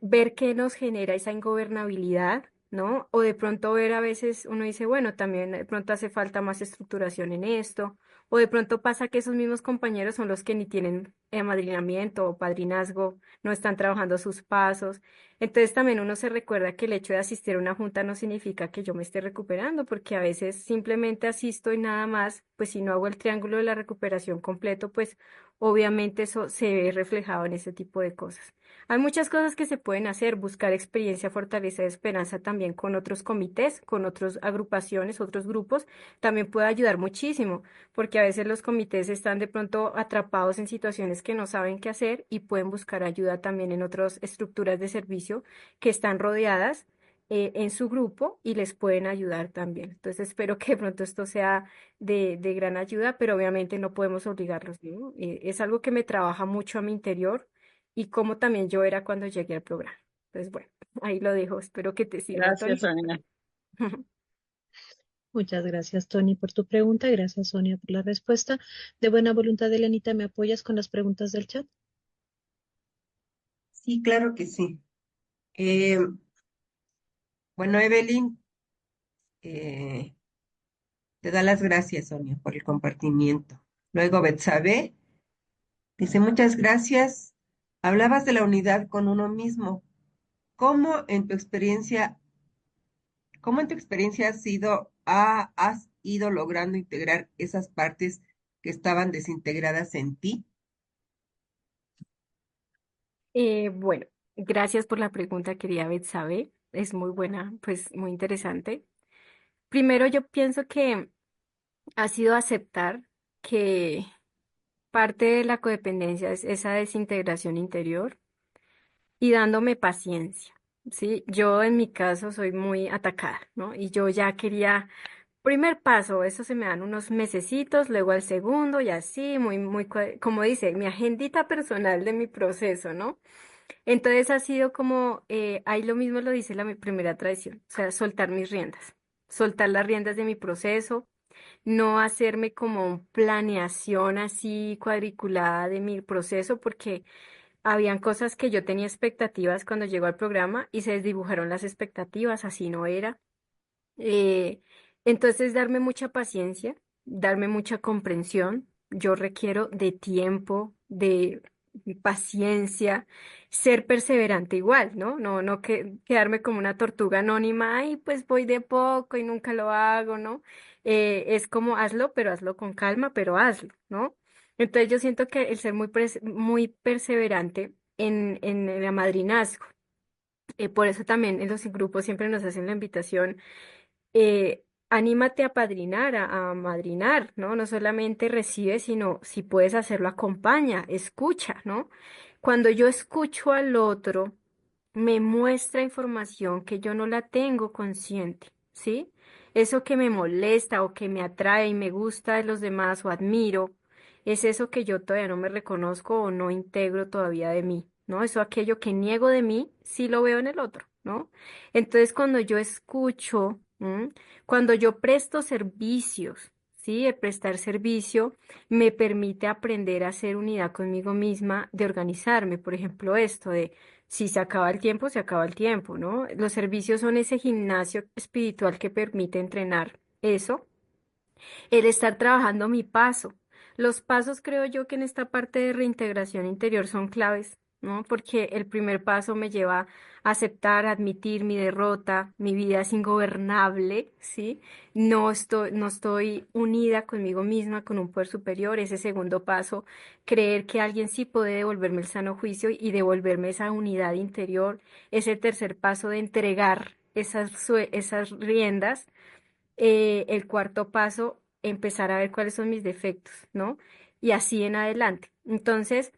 Ver qué nos genera esa ingobernabilidad, ¿no? O de pronto ver a veces uno dice, bueno, también de pronto hace falta más estructuración en esto, o de pronto pasa que esos mismos compañeros son los que ni tienen amadrinamiento o padrinazgo, no están trabajando sus pasos. Entonces también uno se recuerda que el hecho de asistir a una junta no significa que yo me esté recuperando, porque a veces simplemente asisto y nada más, pues si no hago el triángulo de la recuperación completo, pues obviamente eso se ve reflejado en ese tipo de cosas. Hay muchas cosas que se pueden hacer, buscar experiencia, fortaleza, esperanza también con otros comités, con otras agrupaciones, otros grupos, también puede ayudar muchísimo, porque a veces los comités están de pronto atrapados en situaciones que no saben qué hacer y pueden buscar ayuda también en otras estructuras de servicio que están rodeadas en su grupo y les pueden ayudar también. Entonces espero que de pronto esto sea de gran ayuda, pero obviamente no podemos obligarlos, ¿no? Es algo que me trabaja mucho a mi interior y como también yo era cuando llegué al programa. Entonces, bueno, ahí lo dejo. Espero que te sirva, Tony. Gracias, Sonia. Muchas gracias, Tony, por tu pregunta. Gracias, Sonia, por la respuesta. De buena voluntad, Elenita, ¿me apoyas con las preguntas del chat? Sí, claro que sí. Eh, bueno, Evelyn, eh, te da las gracias, Sonia, por el compartimiento. Luego, Betsabe dice, muchas gracias. Hablabas de la unidad con uno mismo. ¿Cómo en tu experiencia, cómo en tu experiencia has ido logrando integrar esas partes que estaban desintegradas en ti? Bueno, gracias por la pregunta, querida Betsabe. Es muy buena, pues muy interesante. Primero, yo pienso que ha sido aceptar que parte de la codependencia es esa desintegración interior y dándome paciencia. Sí, yo en mi caso soy muy atacada, ¿no? Y yo ya quería, primer paso, eso se me dan unos mesecitos, luego al segundo y así, como dice, mi agendita personal de mi proceso, ¿no? Entonces ha sido como, ahí lo mismo lo dice mi primera tradición, o sea, soltar mis riendas, soltar las riendas de mi proceso, no hacerme como planeación así cuadriculada de mi proceso, porque habían cosas que yo tenía expectativas cuando llegó al programa y se desdibujaron las expectativas, así no era. Eh, entonces, darme mucha paciencia, darme mucha comprensión. Yo requiero de tiempo, de paciencia, ser perseverante igual, ¿no? No quedarme como una tortuga anónima, y pues voy de poco y nunca lo hago, ¿no? Es como hazlo, pero hazlo con calma, pero hazlo, ¿no? Entonces yo siento que el ser muy perseverante en el amadrinazgo, por eso también en los grupos siempre nos hacen la invitación, anímate a padrinar, a madrinar, ¿no? No solamente recibe, sino si puedes hacerlo, acompaña, escucha, ¿no? Cuando yo escucho al otro, me muestra información que yo no la tengo consciente, ¿sí? Eso que me molesta o que me atrae y me gusta de los demás o admiro, es eso que yo todavía no me reconozco o no integro todavía de mí, ¿no? Eso aquello que niego de mí, sí lo veo en el otro, ¿no? Entonces, cuando yo escucho, cuando yo presto servicios, ¿sí? El prestar servicio me permite aprender a hacer unidad conmigo misma, de organizarme. Por ejemplo, esto de si se acaba el tiempo, se acaba el tiempo, ¿no? Los servicios son ese gimnasio espiritual que permite entrenar eso, el estar trabajando mi paso. Los pasos creo yo que en esta parte de reintegración interior son claves, ¿no? Porque el primer paso me lleva a aceptar, admitir mi derrota, mi vida es ingobernable, ¿sí? No estoy unida conmigo misma, con un poder superior. Ese segundo paso, creer que alguien sí puede devolverme el sano juicio y devolverme esa unidad interior. Ese tercer paso de entregar esas riendas. El cuarto paso, empezar a ver cuáles son mis defectos, ¿no? Y así en adelante. Entonces,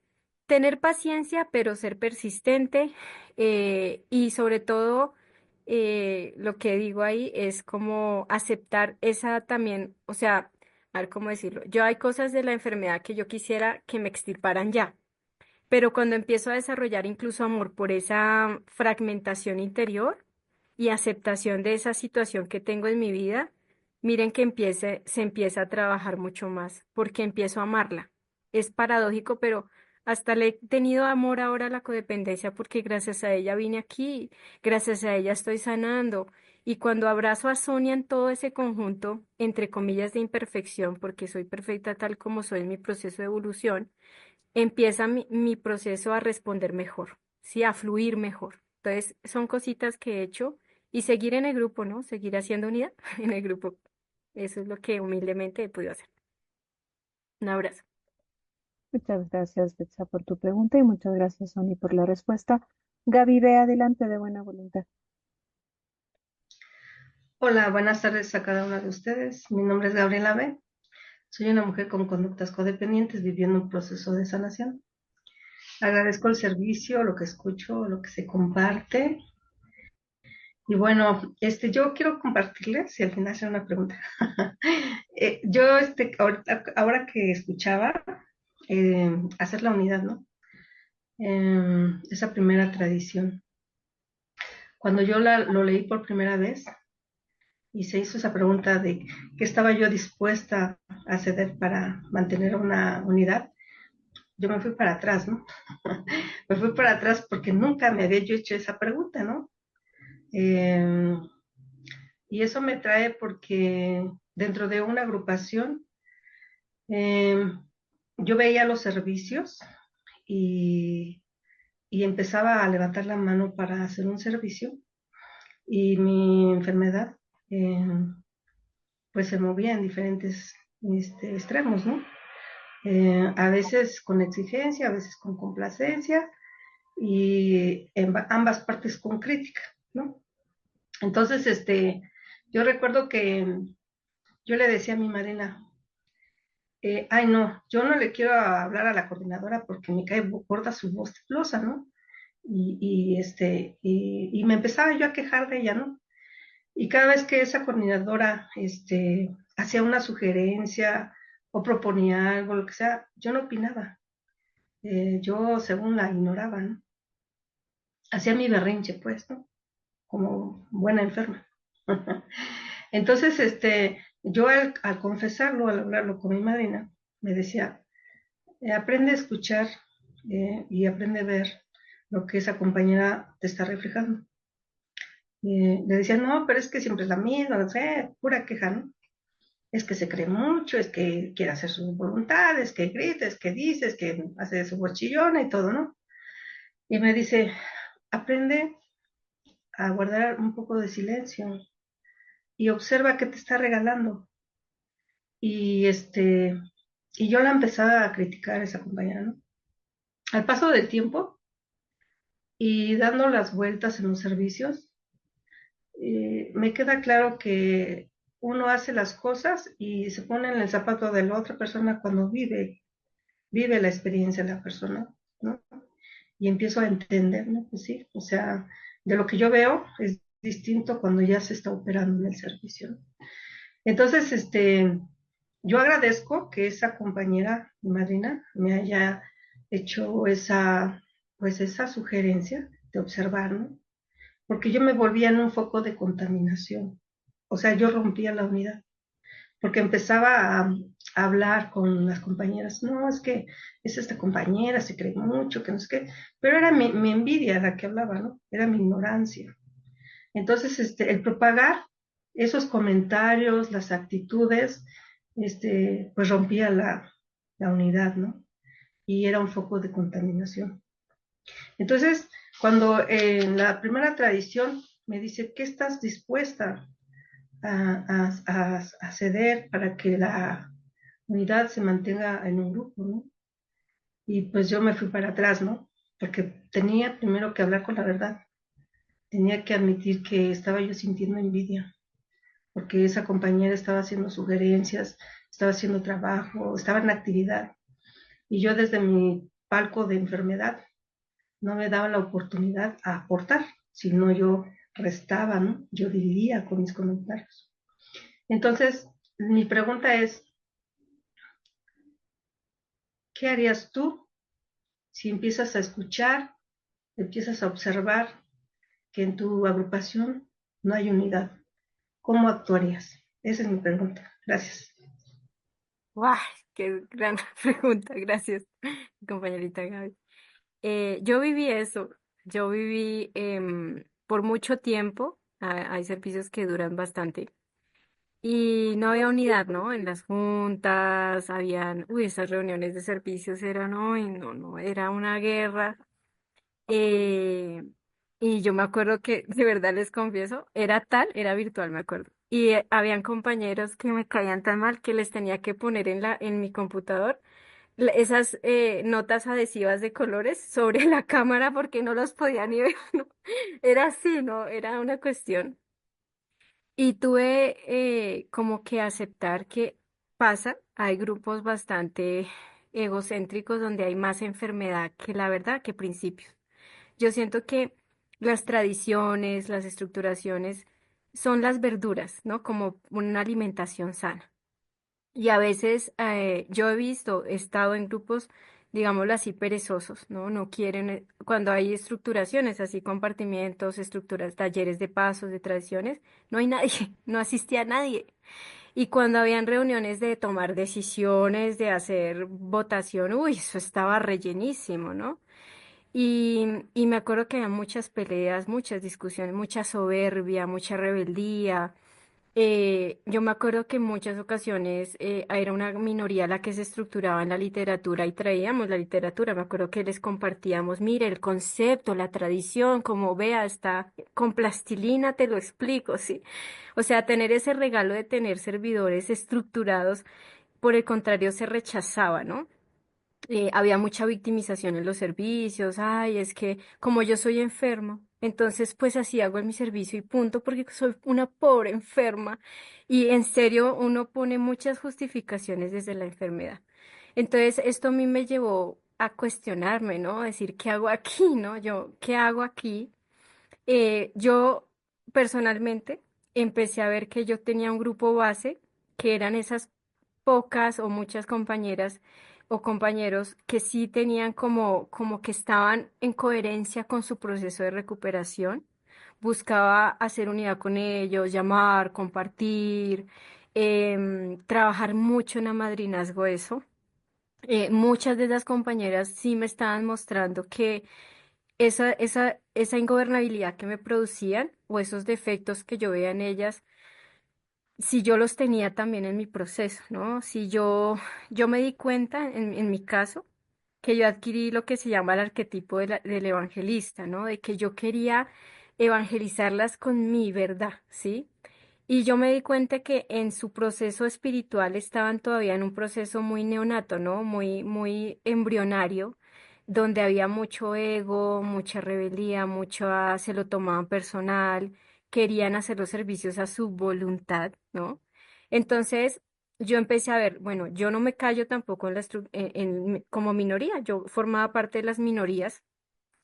tener paciencia, pero ser persistente, y sobre todo, lo que digo ahí es como aceptar esa también, o sea, a ver cómo decirlo. Yo hay cosas de la enfermedad que yo quisiera que me extirparan ya. Pero cuando empiezo a desarrollar incluso amor por esa fragmentación interior y aceptación de esa situación que tengo en mi vida, miren que se empieza a trabajar mucho más, porque empiezo a amarla. Es paradójico, pero hasta le he tenido amor ahora a la codependencia, porque gracias a ella vine aquí, gracias a ella estoy sanando. Y cuando abrazo a Sonia en todo ese conjunto, entre comillas, de imperfección, porque soy perfecta tal como soy en mi proceso de evolución, empieza mi proceso a responder mejor, ¿sí? A fluir mejor. Entonces, son cositas que he hecho y seguir en el grupo, ¿no? Seguir haciendo unidad en el grupo. Eso es lo que humildemente he podido hacer. Un abrazo. Muchas gracias, Betsa, por tu pregunta y muchas gracias, Sony, por la respuesta. Gaby, ve adelante de buena voluntad. Hola, buenas tardes a cada una de ustedes. Mi nombre es Gabriela B. Soy una mujer con conductas codependientes viviendo un proceso de sanación. Agradezco el servicio, lo que escucho, lo que se comparte. Y bueno, yo quiero compartirles, y al final hacer una pregunta. Ahora que escuchaba, hacer la unidad, ¿no? Esa primera tradición. Cuando yo lo leí por primera vez, y se hizo esa pregunta de qué estaba yo dispuesta a ceder para mantener una unidad, yo me fui para atrás, ¿no? Me fui para atrás porque nunca me había yo hecho esa pregunta, ¿no? Eh, y eso me trae porque dentro de una agrupación, eh, yo veía los servicios y, y empezaba a levantar la mano para hacer un servicio, y mi enfermedad, eh, pues se movía en diferentes extremos, ¿no? A veces con exigencia, a veces con complacencia, y en ambas partes con crítica, ¿no? Entonces, yo recuerdo que yo le decía a mi Marina, ay no, yo no le quiero hablar a la coordinadora porque me cae gorda su voz teflosa, ¿no? Y me empezaba yo a quejar de ella, ¿no? Y cada vez que esa coordinadora, hacía una sugerencia o proponía algo, lo que sea, yo no opinaba. Yo según la ignoraba, ¿no? hacía mi berrinche, pues, ¿no? Como buena enferma. Entonces, yo al confesarlo, al hablarlo con mi madrina, me decía, aprende a escuchar y aprende a ver lo que esa compañera te está reflejando. Le decía, no, pero es que siempre es la misma, no sé, pura queja, ¿no? Es que se cree mucho, es que quiere hacer sus voluntades, que grita, es que dice, es que hace su bochillona y todo, ¿no? Y me dice, aprende a guardar un poco de silencio y observa qué te está regalando. Y y yo la empezaba a criticar a esa compañera, ¿no? Al paso del tiempo y dando las vueltas en los servicios, me queda claro que uno hace las cosas y se pone en el zapato de la otra persona cuando vive la experiencia de la persona, ¿no? Y empiezo a entender, ¿no? Pues sí, o sea, de lo que yo veo es distinto cuando ya se está operando en el servicio, ¿no? Entonces, yo agradezco que esa compañera, mi madrina, me haya hecho pues esa sugerencia de observar, ¿no? Porque yo me volvía en un foco de contaminación. O sea, yo rompía la unidad, porque empezaba a hablar con las compañeras. No, es que es esta compañera, se cree mucho, que no sé qué. Pero era mi envidia la que hablaba, ¿no? Era mi ignorancia. Entonces, el propagar esos comentarios, las actitudes, pues rompía la unidad, ¿no? Y era un foco de contaminación. Entonces, cuando en la primera tradición me dice, ¿qué estás dispuesta a ceder para que la unidad se mantenga en un grupo, ¿no? Y pues yo me fui para atrás, ¿no? Porque tenía primero que hablar con la verdad, tenía que admitir que estaba yo sintiendo envidia, porque esa compañera estaba haciendo sugerencias, estaba haciendo trabajo, estaba en actividad, y yo desde mi palco de enfermedad no me daba la oportunidad a aportar, sino yo restaba, ¿no? Yo dividía con mis comentarios. Entonces, mi pregunta es, ¿qué harías tú si empiezas a escuchar, empiezas a observar que en tu agrupación no hay unidad? ¿Cómo actuarías? Esa es mi pregunta. Gracias. ¡Guau! ¡Qué gran pregunta! Gracias, compañerita Gaby. Yo viví eso. Yo viví por mucho tiempo. Hay servicios que duran bastante. Y no había unidad, ¿no? En las juntas, habían, uy, esas reuniones de servicios eran, uy, no, no, era una guerra. Eh, y yo me acuerdo que, de verdad les confieso, era virtual, me acuerdo. Y habían compañeros que me caían tan mal que les tenía que poner en mi computador esas notas adhesivas de colores sobre la cámara porque no los podía ni ver, ¿no? Era así, ¿no? Era una cuestión. Y tuve como que aceptar que pasa, hay grupos bastante egocéntricos donde hay más enfermedad que la verdad, que principios. Yo siento que las tradiciones, las estructuraciones son las verduras, ¿no? Como una alimentación sana. Y a veces yo he visto, he estado en grupos, digámoslo así, perezosos, ¿no? No quieren, cuando hay estructuraciones, así compartimientos, estructuras, talleres de pasos, de tradiciones, no hay nadie, no asistía nadie. Y cuando habían reuniones de tomar decisiones, de hacer votación, uy, eso estaba rellenísimo, ¿no? Y me acuerdo que había muchas peleas, muchas discusiones, mucha soberbia, mucha rebeldía. Yo me acuerdo que en muchas ocasiones era una minoría la que se estructuraba en la literatura y traíamos la literatura. Me acuerdo que les compartíamos, mire, el concepto, la tradición, como vea, está con plastilina, te lo explico, ¿sí? O sea, tener ese regalo de tener servidores estructurados, por el contrario, se rechazaba, ¿no? Había mucha victimización en los servicios, ay, es que como yo soy enfermo, entonces pues así hago en mi servicio y punto, porque soy una pobre enferma. Y en serio, uno pone muchas justificaciones desde la enfermedad. Entonces, esto a mí me llevó a cuestionarme, ¿no? Decir, ¿qué hago aquí, no? Yo, ¿qué hago aquí? Yo personalmente empecé a ver que yo tenía un grupo base, que eran esas pocas o muchas compañeras o compañeros que sí tenían como que estaban en coherencia con su proceso de recuperación. Buscaba hacer unidad con ellos, llamar, compartir, trabajar mucho en amadrinazgo eso. Muchas de las compañeras sí me estaban mostrando que esa ingobernabilidad que me producían o esos defectos que yo veía en ellas, si yo los tenía también en mi proceso, ¿no? Si yo me di cuenta, en mi caso, que yo adquirí lo que se llama el arquetipo del evangelista, ¿no? De que yo quería evangelizarlas con mi verdad, ¿sí? Y yo me di cuenta que en su proceso espiritual estaban todavía en un proceso muy neonato, ¿no? Muy embrionario, donde había mucho ego, mucha rebeldía, se lo tomaban personal, querían hacer los servicios a su voluntad, ¿no? Entonces, yo empecé a ver, bueno, yo no me callo tampoco como minoría, yo formaba parte de las minorías,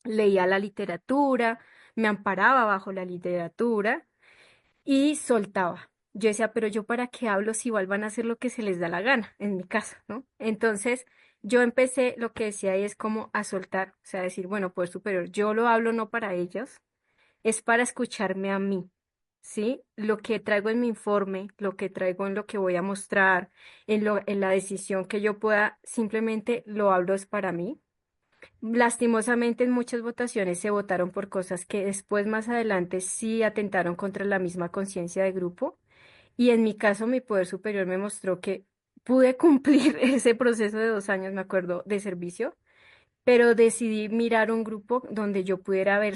leía la literatura, me amparaba bajo la literatura y soltaba. Yo decía, pero yo para qué hablo si igual van a hacer lo que se les da la gana, en mi caso, ¿no? Entonces, yo empecé lo que decía ahí es como a soltar, o sea, decir, bueno, poder superior, yo lo hablo no para ellos, es para escucharme a mí, ¿sí? Lo que traigo en mi informe, lo que traigo en lo que voy a mostrar, en la decisión que yo pueda, simplemente lo hablo es para mí. Lastimosamente en muchas votaciones se votaron por cosas que después más adelante sí atentaron contra la misma conciencia de grupo y en mi caso mi poder superior me mostró que pude cumplir ese proceso de 2 años, me acuerdo, de servicio, pero decidí mirar un grupo donde yo pudiera ver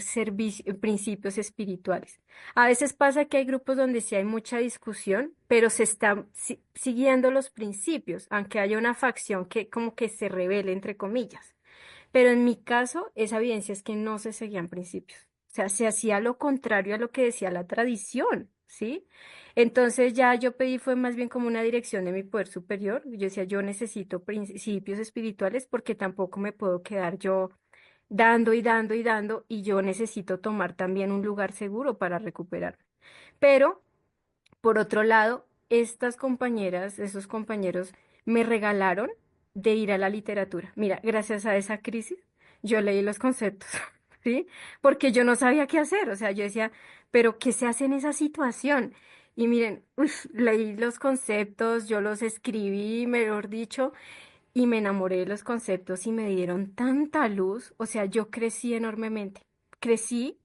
principios espirituales. A veces pasa que hay grupos donde sí hay mucha discusión, pero se están siguiendo los principios, aunque haya una facción que como que se revele, entre comillas. Pero en mi caso, esa evidencia es que no se seguían principios. O sea, se hacía lo contrario a lo que decía la tradición, ¿sí? Entonces ya yo pedí fue más bien como una dirección de mi poder superior. Yo decía, yo necesito principios espirituales porque tampoco me puedo quedar yo dando y dando y dando y yo necesito tomar también un lugar seguro para recuperar. Pero por otro lado, estas compañeras, esos compañeros me regalaron de ir a la literatura. Mira, gracias a esa crisis, yo leí los conceptos, ¿sí? Porque yo no sabía qué hacer. O sea, yo decía, pero ¿qué se hace en esa situación? Y miren, leí los conceptos, yo los escribí, mejor dicho, y me enamoré de los conceptos y me dieron tanta luz. O sea, yo crecí enormemente. Crecí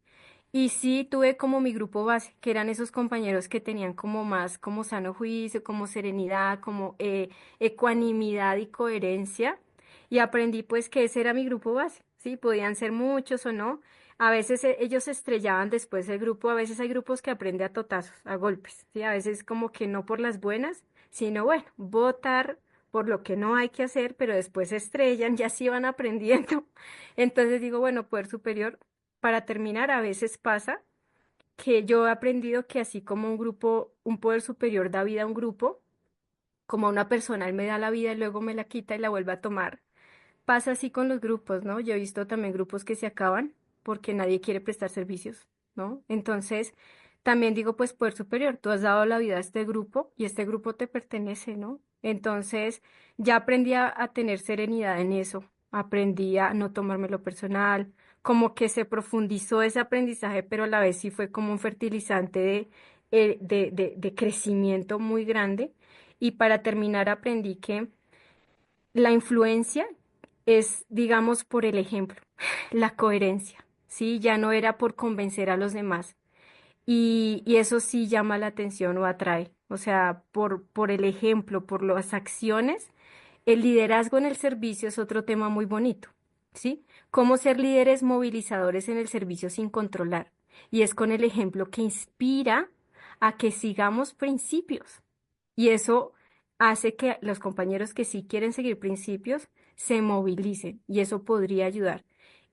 y sí tuve como mi grupo base, que eran esos compañeros que tenían como más, como sano juicio, como serenidad, como ecuanimidad y coherencia. Y aprendí pues que ese era mi grupo base, ¿sí? Podían ser muchos o no. A veces ellos se estrellaban después del grupo, a veces hay grupos que aprende a totazos, a golpes, ¿sí? A veces como que no por las buenas, sino bueno, votar por lo que no hay que hacer, pero después se estrellan, ya sí van aprendiendo. Entonces digo, bueno, poder superior para terminar, a veces pasa que yo he aprendido que así como un grupo, un poder superior da vida a un grupo, como a una persona, él me da la vida y luego me la quita y la vuelve a tomar. Pasa así con los grupos, ¿no? Yo he visto también grupos que se acaban porque nadie quiere prestar servicios, ¿no? Entonces, también digo, pues, poder superior, tú has dado la vida a este grupo y este grupo te pertenece, ¿no? Entonces, ya aprendí a tener serenidad en eso, aprendí a no tomármelo personal, como que se profundizó ese aprendizaje, pero a la vez sí fue como un fertilizante de crecimiento muy grande. Y para terminar, aprendí que la influencia es, digamos, por el ejemplo, la coherencia, ¿sí? Ya no era por convencer a los demás. Y eso sí llama la atención o atrae. O sea, por el ejemplo, por las acciones, el liderazgo en el servicio es otro tema muy bonito, ¿sí? Cómo ser líderes movilizadores en el servicio sin controlar. Y es con el ejemplo que inspira a que sigamos principios. Y eso hace que los compañeros que sí quieren seguir principios se movilicen y eso podría ayudar.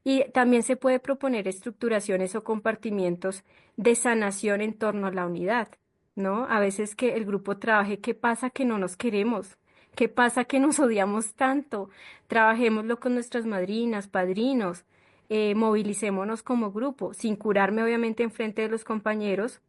Y también se puede proponer estructuraciones o compartimientos de sanación en torno a la unidad, ¿no? A veces que el grupo trabaje, ¿qué pasa que no nos queremos? ¿Qué pasa que nos odiamos tanto? Trabajémoslo con nuestras madrinas, padrinos, movilicémonos como grupo, sin curarme obviamente en frente de los compañeros,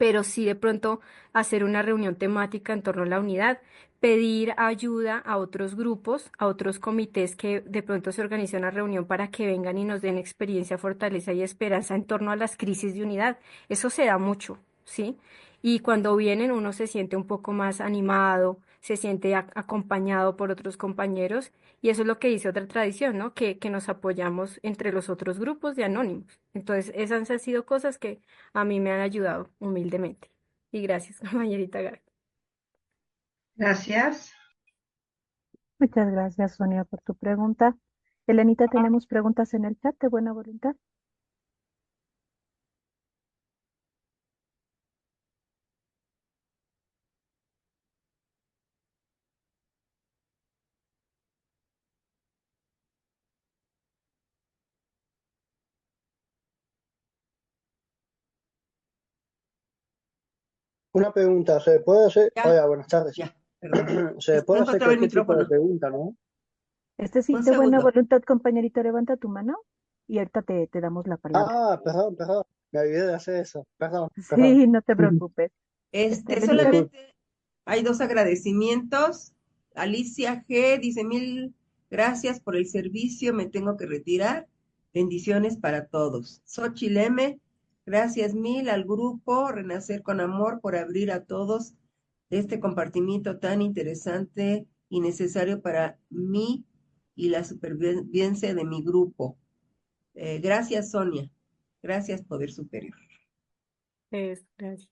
pero sí de pronto hacer una reunión temática en torno a la unidad, pedir ayuda a otros grupos, a otros comités que de pronto se organizan una reunión para que vengan y nos den experiencia, fortaleza y esperanza en torno a las crisis de unidad. Eso se da mucho, ¿sí? Y cuando vienen uno se siente un poco más animado, se siente acompañado por otros compañeros y eso es lo que dice otra tradición, ¿no? Que nos apoyamos entre los otros grupos de anónimos. Entonces, esas han sido cosas que a mí me han ayudado humildemente. Y gracias, compañerita Gaby. Gracias. Muchas gracias, Sonia, por tu pregunta. Elenita, tenemos preguntas en el chat de buena voluntad. Una pregunta, ¿se puede hacer? Ya, Hola, buenas tardes. ya, perdón. Se puede hacer Encontraba el cualquier tipo de micrófono. pregunta, ¿no? Sí, Un de buena segundo. voluntad, compañerita, levanta tu mano y ahorita te damos la palabra. Perdón. Me olvidé de hacer eso. Perdón. Sí, no te preocupes. Elenita, Disculpe. Solamente hay dos agradecimientos. Alicia G. dice: 1000 gracias por el servicio, me tengo que retirar. Bendiciones para todos. Xochitl M. Gracias mil al grupo Renacer con Amor por abrir a todos este compartimiento tan interesante y necesario para mí y la supervivencia de mi grupo. Gracias, Sonia. Gracias, Poder Superior. Gracias.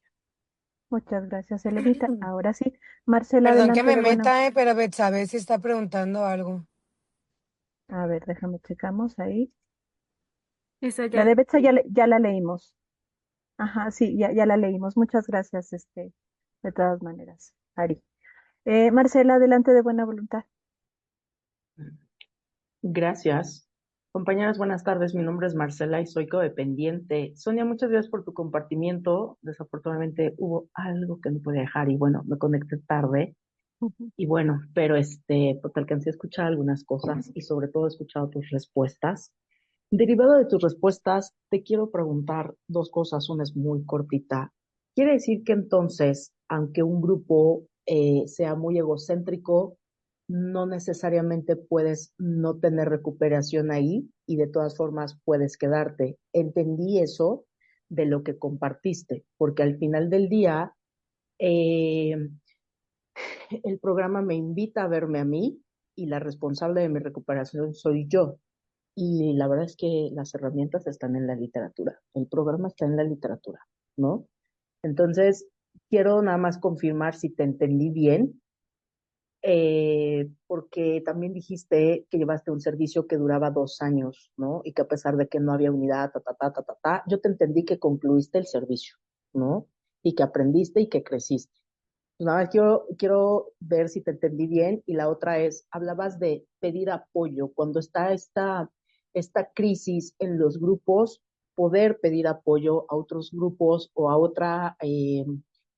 muchas gracias, Elenita. Ahora sí, Marcela, Perdón que adelante me de buena. meta, pero Betsabe sí está preguntando algo. A ver, déjame checamos ahí. Esa La ya. de Betsa ya la leímos. Ajá, sí, ya la leímos. Muchas gracias, de todas maneras, Ari. Marcela, adelante de buena voluntad. Gracias. Compañeras, buenas tardes. Mi nombre es Marcela y soy codependiente. Sonia, muchas gracias por tu compartimiento. Desafortunadamente hubo algo que no pude dejar y bueno, me conecté tarde. Ujú. Y bueno, pero porque alcancé a escuchar algunas cosas y sobre todo he escuchado tus respuestas. Derivado de tus respuestas, te quiero preguntar dos cosas. Una es muy cortita. ¿Quiere decir que entonces, aunque un grupo sea muy egocéntrico, no necesariamente puedes no tener recuperación ahí y de todas formas puedes quedarte? Entendí eso de lo que compartiste, porque al final del día, eh, el programa me invita a verme a mí y la responsable de mi recuperación soy yo. Y la verdad es que las herramientas están en la literatura, el programa está en la literatura, ¿no? Entonces, quiero nada más confirmar si te entendí bien, porque también dijiste que llevaste un servicio que duraba 2 años, ¿no? Y que a pesar de que no había unidad, yo te entendí que concluiste el servicio, ¿no? Y que aprendiste y que creciste. Pues nada más quiero ver si te entendí bien. Y la otra es, hablabas de pedir apoyo. Cuando está esta crisis en los grupos, poder pedir apoyo a otros grupos o a otra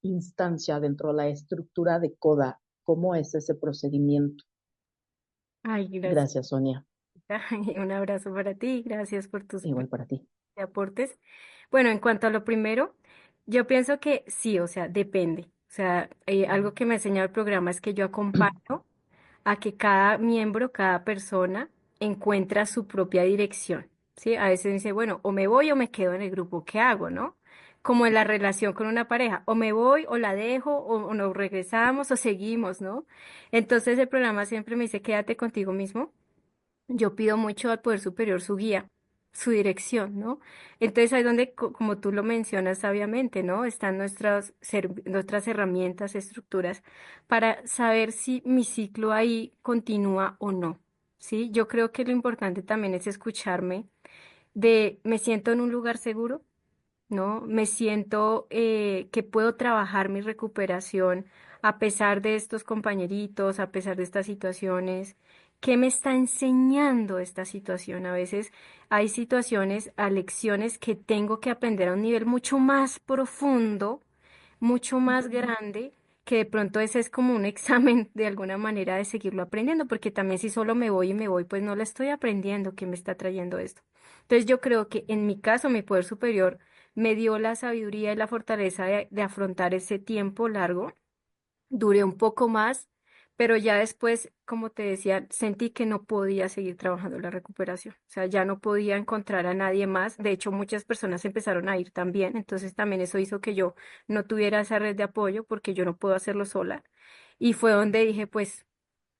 instancia dentro de la estructura de CODA. ¿Cómo es ese procedimiento? Ay, gracias. Gracias, Sonia. Un abrazo para ti. Gracias por tus Igual para ti. aportes. Bueno, en cuanto a lo primero, yo pienso que sí, o sea, depende. O sea, algo que me ha enseñado el programa es que yo acompaño a que cada miembro, cada persona encuentra su propia dirección, ¿sí? A veces dice, bueno, o me voy o me quedo en el grupo, ¿qué hago, no? Como en la relación con una pareja, o me voy o la dejo o nos regresamos o seguimos, ¿no? Entonces el programa siempre me dice, quédate contigo mismo. Yo pido mucho al Poder Superior su guía, su dirección, ¿no? Entonces ahí es donde, como tú lo mencionas sabiamente, ¿no? Están nuestras herramientas, estructuras para saber si mi ciclo ahí continúa o no, ¿sí? Yo creo que lo importante también es escucharme me siento en un lugar seguro, ¿no? Me siento que puedo trabajar mi recuperación a pesar de estos compañeritos, a pesar de estas situaciones. ¿Qué me está enseñando esta situación? A veces hay situaciones, a lecciones que tengo que aprender a un nivel mucho más profundo, mucho más grande, que de pronto ese es como un examen de alguna manera de seguirlo aprendiendo, porque también si solo me voy y me voy, pues no la estoy aprendiendo, ¿qué me está trayendo esto? Entonces yo creo que en mi caso, mi poder superior me dio la sabiduría y la fortaleza de afrontar ese tiempo largo. Duré un poco más, pero ya después, como te decía, sentí que no podía seguir trabajando la recuperación. O sea, ya no podía encontrar a nadie más. De hecho, muchas personas empezaron a ir también. Entonces, también eso hizo que yo no tuviera esa red de apoyo porque yo no puedo hacerlo sola. Y fue donde dije, pues,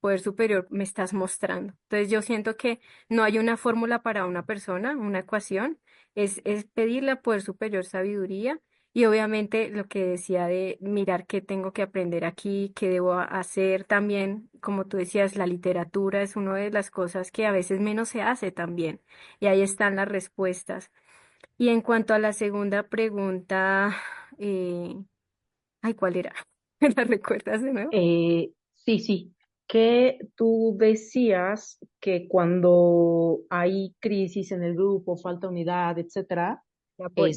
poder superior, me estás mostrando. Entonces, yo siento que no hay una fórmula para una persona, una ecuación. Es pedirle a poder superior sabiduría y obviamente lo que decía de mirar qué tengo que aprender aquí, qué debo hacer también, como tú decías, la literatura es una de las cosas que a veces menos se hace también. Y ahí están las respuestas. Y en cuanto a la segunda pregunta, eh, ay, ¿cuál era? ¿La recuerdas de nuevo? Sí, sí, que tú decías que cuando hay crisis en el grupo, falta unidad, etcétera, De apoyo.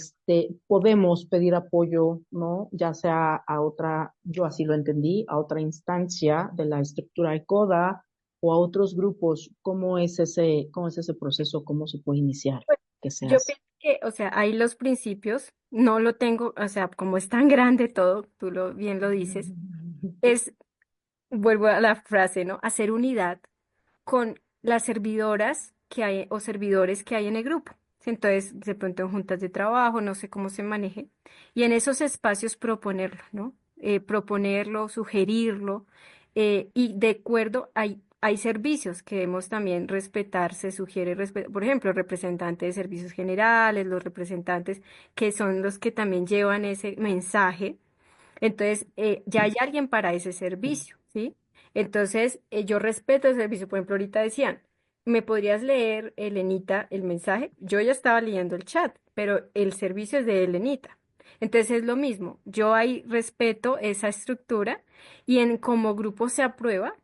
podemos pedir apoyo, ¿no? Ya sea a otra, yo así lo entendí, a otra instancia de la estructura de CODA o a otros grupos. Cómo es ese proceso? ¿Cómo se puede iniciar? ¿Qué se Yo hace? pienso que, o sea, hay los principios, no lo tengo, o sea, como es tan grande todo, tú bien lo dices, es, vuelvo a la frase, ¿no? Hacer unidad con las servidoras que hay o servidores que hay en el grupo. Sí, entonces, de pronto en juntas de trabajo, no sé cómo se maneje, y en esos espacios proponerlo, ¿no? Proponerlo, sugerirlo, y de acuerdo, hay servicios que debemos también respetar, se sugiere respetar, por ejemplo, el representante de servicios generales, los representantes que son los que también llevan ese mensaje entonces, ya hay alguien para ese servicio, ¿sí? Entonces, yo respeto el servicio. Por ejemplo, ahorita decían, ¿me podrías leer, Elenita, el mensaje? Yo ya estaba leyendo el chat, pero el servicio es de Elenita. Entonces es lo mismo. Yo ahí respeto esa estructura y como grupo se aprueba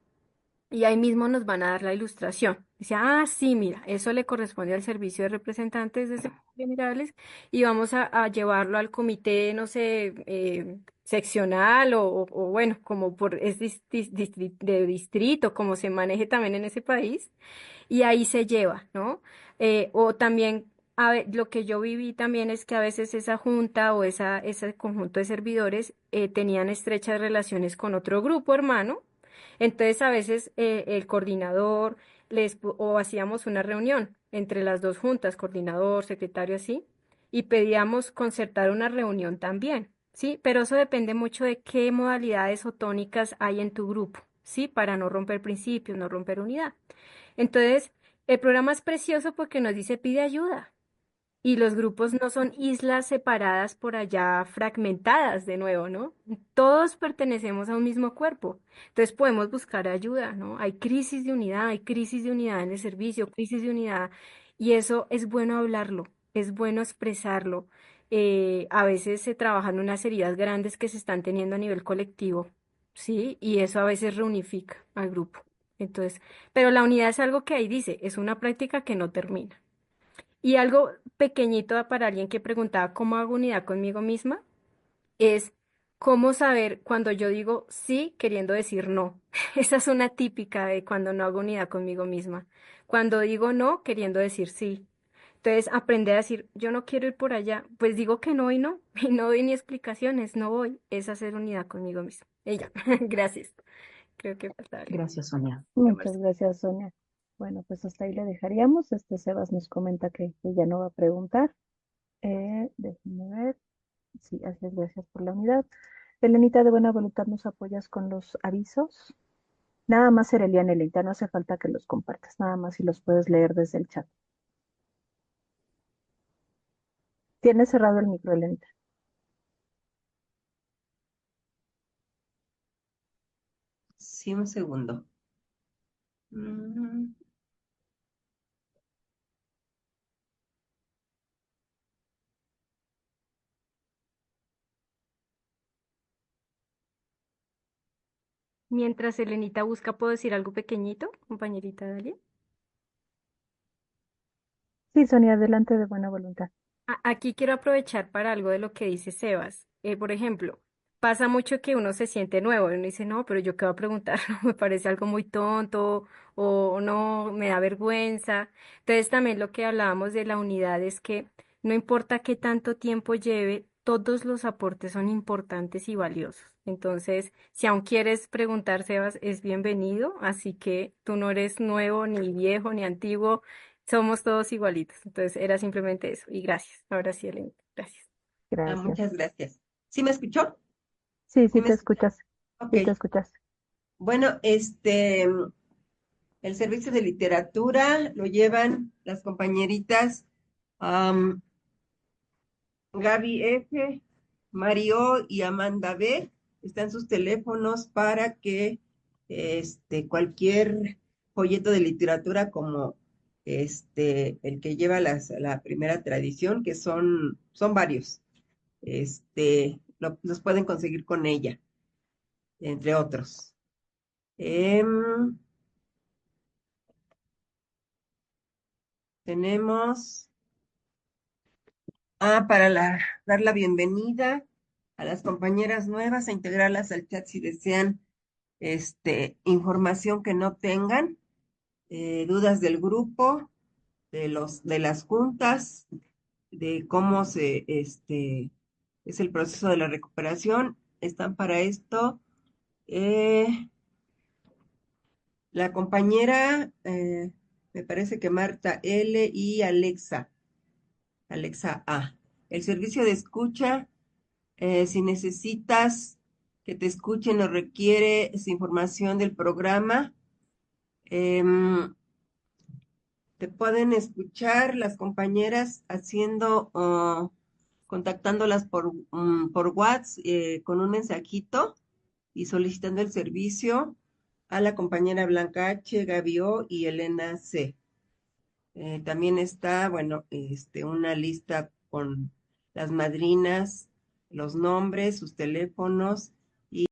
y ahí mismo nos van a dar la ilustración. Dice, ah, sí, mira, eso le corresponde al servicio de representantes de servicios generales y vamos a llevarlo al comité, no sé, seccional o bueno, como por es de distrito, como se maneje también en ese país, y ahí se lleva, ¿no? O también, lo que yo viví también es que a veces esa junta o ese conjunto de servidores tenían estrechas relaciones con otro grupo hermano entonces, a veces el coordinador o hacíamos una reunión entre las dos juntas, coordinador, secretario, así, y pedíamos concertar una reunión también, ¿sí? Pero eso depende mucho de qué modalidades o tónicas hay en tu grupo, ¿sí? Para no romper principios, no romper unidad. Entonces, el programa es precioso porque nos dice pide ayuda. Y los grupos no son islas separadas por allá, fragmentadas de nuevo, ¿no? Todos pertenecemos a un mismo cuerpo. Entonces podemos buscar ayuda, ¿no? Hay crisis de unidad en el servicio, crisis de unidad. Y eso es bueno hablarlo, es bueno expresarlo. A veces se trabajan unas heridas grandes que se están teniendo a nivel colectivo, ¿sí? Y eso a veces reunifica al grupo. Entonces, pero la unidad es algo que ahí dice, es una práctica que no termina. Y algo pequeñito para alguien que preguntaba cómo hago unidad conmigo misma es cómo saber cuando yo digo sí queriendo decir no. Esa es una típica de cuando no hago unidad conmigo misma. Cuando digo no queriendo decir sí. Entonces, aprender a decir, yo no quiero ir por allá, pues digo que no y no, y no doy ni explicaciones, no voy, es hacer unidad conmigo misma. Ella, gracias. Creo que falta algo. Gracias, Sonia. Muchas gracias, Sonia. Bueno, pues hasta ahí le dejaríamos. Sebas nos comenta que ella no va a preguntar. Déjenme ver. Sí, así es, gracias por la unidad. Elenita, de buena voluntad, ¿nos apoyas con los avisos? Nada más, Ereliana, Elenita, no hace falta que los compartas, nada más si los puedes leer desde el chat. Tienes cerrado el micro, Elenita. Sí, un segundo. Mm, Mientras Elenita busca, ¿puedo decir algo pequeñito, compañerita Dalia? Sí, Sonia, adelante de buena voluntad. Aquí quiero aprovechar para algo de lo que dice Sebas. Por ejemplo, pasa mucho que uno se siente nuevo y uno dice, no, pero yo qué voy a preguntar, no, me parece algo muy tonto o no, me da vergüenza. Entonces también lo que hablábamos de la unidad es que no importa qué tanto tiempo lleve, todos los aportes son importantes y valiosos. Entonces, si aún quieres preguntar, Sebas, es bienvenido, así que tú no eres nuevo, ni viejo, ni antiguo, somos todos igualitos. Entonces, era simplemente eso. Y gracias. Ahora sí, Elena, gracias. Gracias. Muchas gracias. ¿Sí me escuchó? Sí, ¿Sí sí me te escucha? escuchas, Ok. sí te escuchas. Bueno, el servicio de literatura lo llevan las compañeritas am, Gaby F., Mario y Amanda B. Están sus teléfonos para que cualquier folleto de literatura como el que lleva la primera tradición, que son varios, los pueden conseguir con ella, entre otros. Tenemos para dar la bienvenida a las compañeras nuevas, a integrarlas al chat si desean información que no tengan, dudas del grupo, de las juntas, de cómo es el proceso de la recuperación. Están para esto. La compañera, me parece que Marta L. y Alexa A. El servicio de escucha, si necesitas que te escuchen o requieres información del programa, em, te pueden escuchar las compañeras contactándolas por WhatsApp con un mensajito y solicitando el servicio a la compañera Blanca H., Gaby O. y Elena C. También está, bueno, una lista con las madrinas, los nombres, sus teléfonos